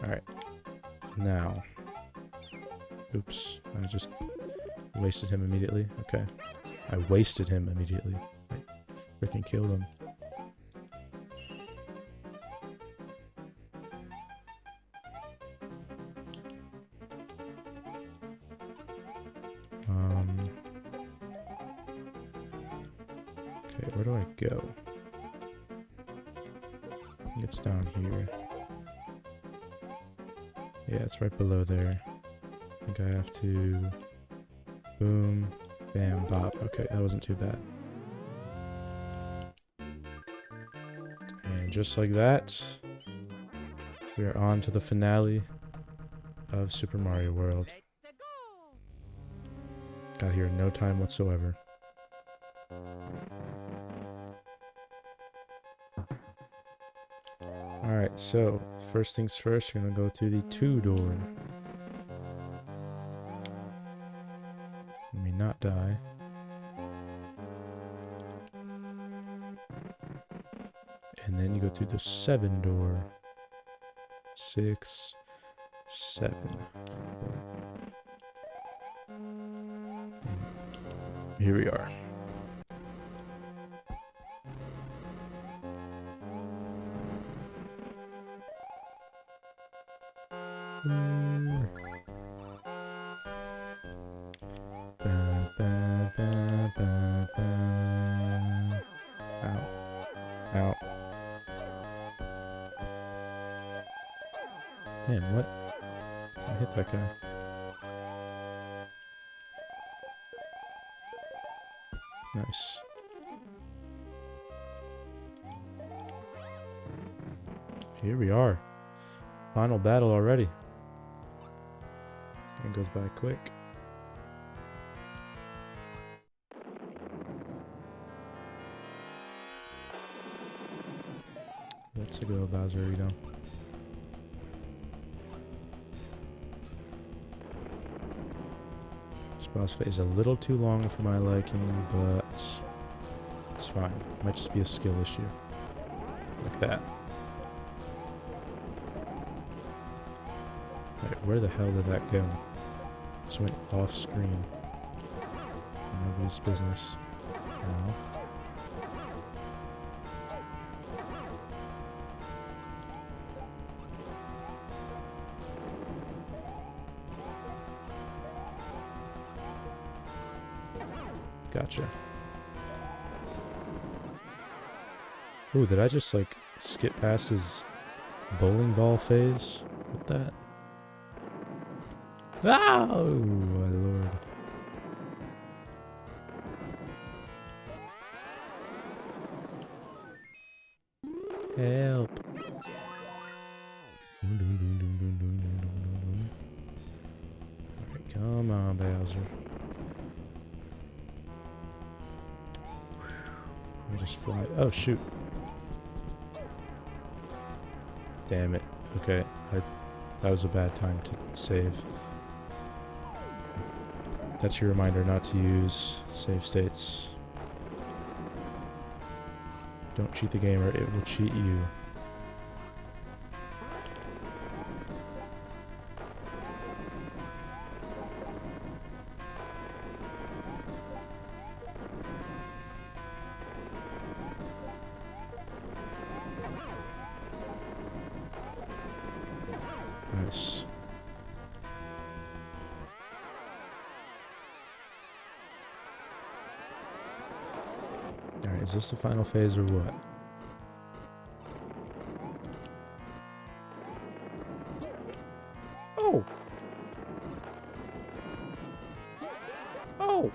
Alright. Now. Oops. I just wasted him immediately. Okay. I wasted him immediately. I freaking killed him. Okay, where do I go? I think it's down here. Yeah, it's right below there. I think I have to... Boom, bam, bop. Okay, that wasn't too bad. And just like that, we are on to the finale of Super Mario World. Got here in no time whatsoever. Alright, so first things first, we're gonna go through the 2 door. Let me not die. And then you go through the 7 door. 6, 7. And here we are. Ow. Man, what? I hit that guy. Nice. Here we are. Final battle already. It goes by quick. Let's go, Bowserito. This boss fight is a little too long for my liking, but it's fine. Might just be a skill issue. Like that. Wait, where the hell did that go? Just went off screen. Nobody's business. Now. Gotcha. Ooh, did I just like skip past his bowling ball phase with that? Oh, my lord. Help. Alright, come on, Bowser. Let me just fly. Oh, shoot. Damn it. Okay, that was a bad time to save. That's your reminder not to use save states. Don't cheat the game or it will cheat you. Nice. Alright, is this the final phase or what? Oh! Oh!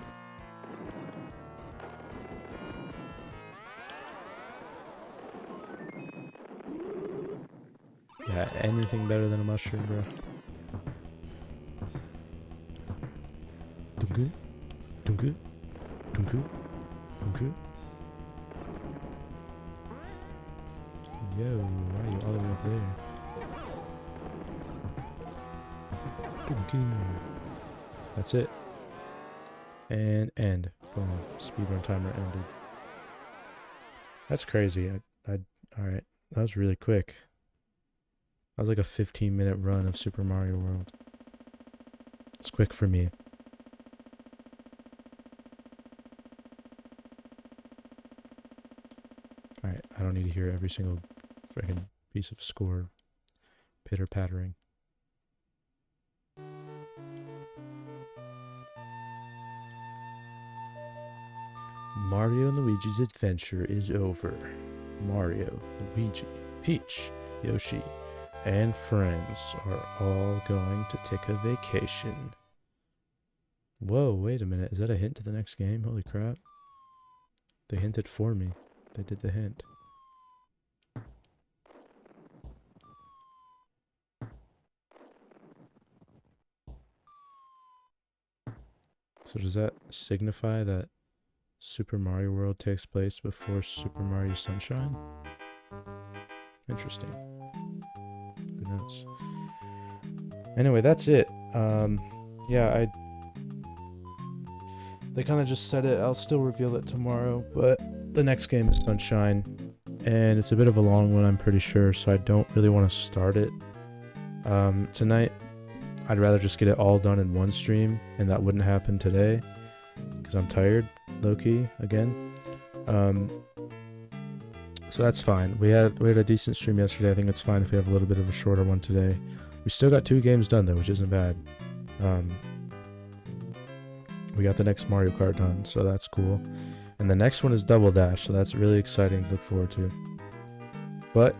Yeah, anything better than a mushroom, bro. Dungu, dungu, dungu, dungu. Yo, why are you all the way up there? Dungu. That's it. And end. Boom. Speedrun timer ended. That's crazy. Alright. That was really quick. That was like a 15-minute run of Super Mario World. It's quick for me. Alright, I don't need to hear every single freaking piece of score pitter-pattering. Mario and Luigi's adventure is over. Mario, Luigi, Peach, Yoshi, and friends are all going to take a vacation. Whoa, wait a minute. Is that a hint to the next game? Holy crap. They hinted for me. They did the hint. So does that signify that Super Mario World takes place before Super Mario Sunshine? Interesting. Who knows? Anyway, that's it. Yeah, they kind of just said it. I'll still reveal it tomorrow, but the next game is Sunshine, and it's a bit of a long one, I'm pretty sure, so I don't really want to start it tonight. I'd rather just get it all done in one stream, and that wouldn't happen today, because I'm tired, low-key, again. So that's fine. We had a decent stream yesterday. I think it's fine if we have a little bit of a shorter one today. We still got 2 games done, though, which isn't bad. We got the next Mario Kart done, so that's cool. And the next one is Double Dash, so that's really exciting to look forward to. But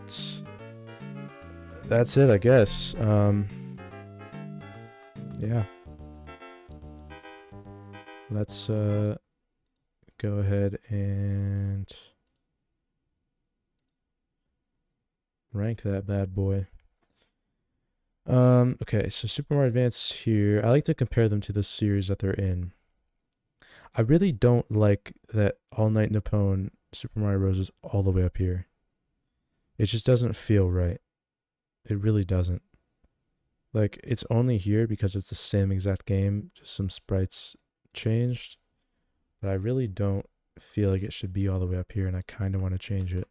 that's it, I guess. Yeah. Let's go ahead and rank that bad boy. Okay, so Super Mario Advance here. I like to compare them to the series that they're in. I really don't like that All Night Nippon Super Mario Bros. Is all the way up here. It just doesn't feel right. It really doesn't. Like, it's only here because it's the same exact game, just some sprites changed. But I really don't feel like it should be all the way up here, and I kind of want to change it.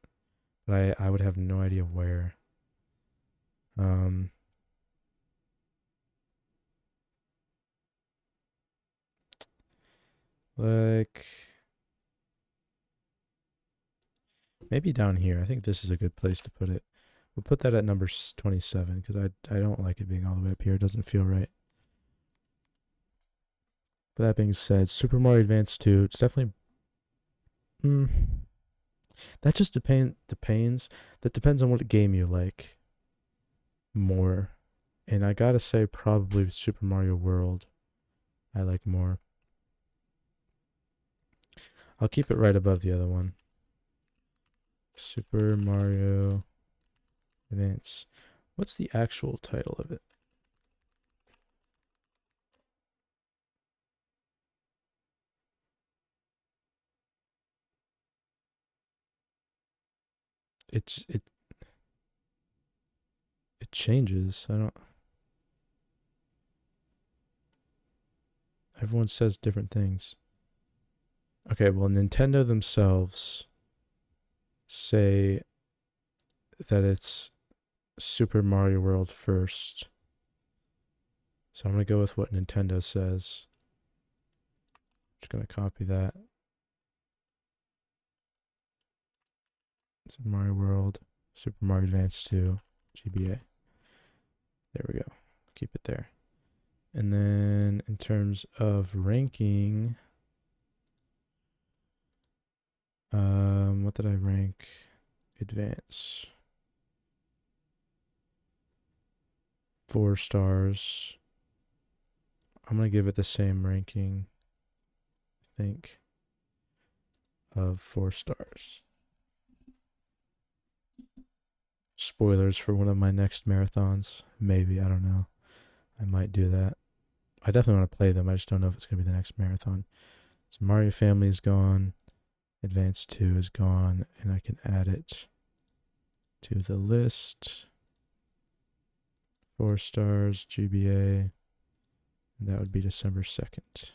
But I would have no idea where. Like, maybe down here. I think this is a good place to put it. We'll put that at number 27 because I don't like it being all the way up here. It doesn't feel right. But that being said, Super Mario Advance 2, it's definitely... that just depends. That depends on what game you like more. And I gotta say, probably Super Mario World I like more. I'll keep it right above the other one. Super Mario Advance. What's the actual title of it? It changes. I don't... Everyone says different things. Okay, well, Nintendo themselves say that it's Super Mario World first. So I'm going to go with what Nintendo says. Just going to copy that. Super Mario World, Super Mario Advance 2, GBA. There we go. Keep it there. And then in terms of ranking, what did I rank? Advance. 4 stars. I'm going to give it the same ranking, I think, of 4 stars. Spoilers for one of my next marathons. Maybe, I don't know. I might do that. I definitely want to play them. I just don't know if it's going to be the next marathon. So Mario Family is gone. Advance 2 is gone. And I can add it to the list. 4 stars, GBA. And that would be December 2nd.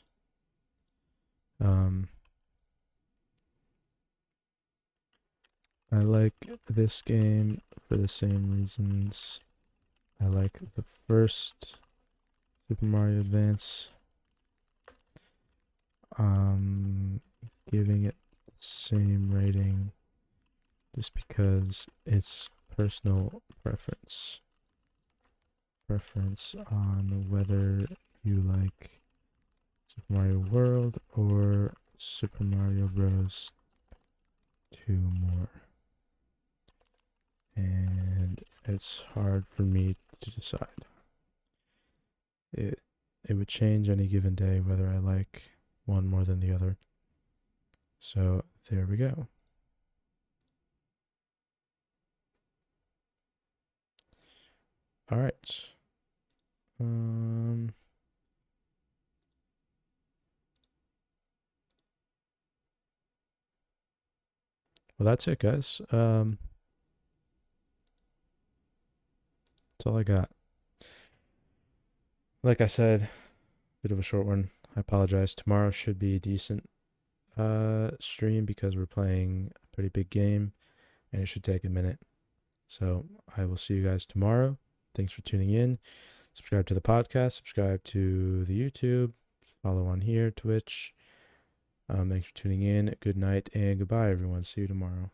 I like this game for the same reasons I like the first Super Mario Advance. Giving it the same rating just because it's personal preference. Preference on whether you like Super Mario World or Super Mario Bros. 2 more. And it's hard for me to decide. It would change any given day whether I like one more than the other. So there we go. All right. Well, that's it, guys. That's all I got. Like I said, bit of a short one. I apologize. Tomorrow should be a decent stream because we're playing a pretty big game and it should take a minute. So I will see you guys tomorrow. Thanks for tuning in. Subscribe to the podcast, subscribe to the YouTube, follow on here, Twitch. Thanks for tuning in. Good night and goodbye, everyone. See you tomorrow.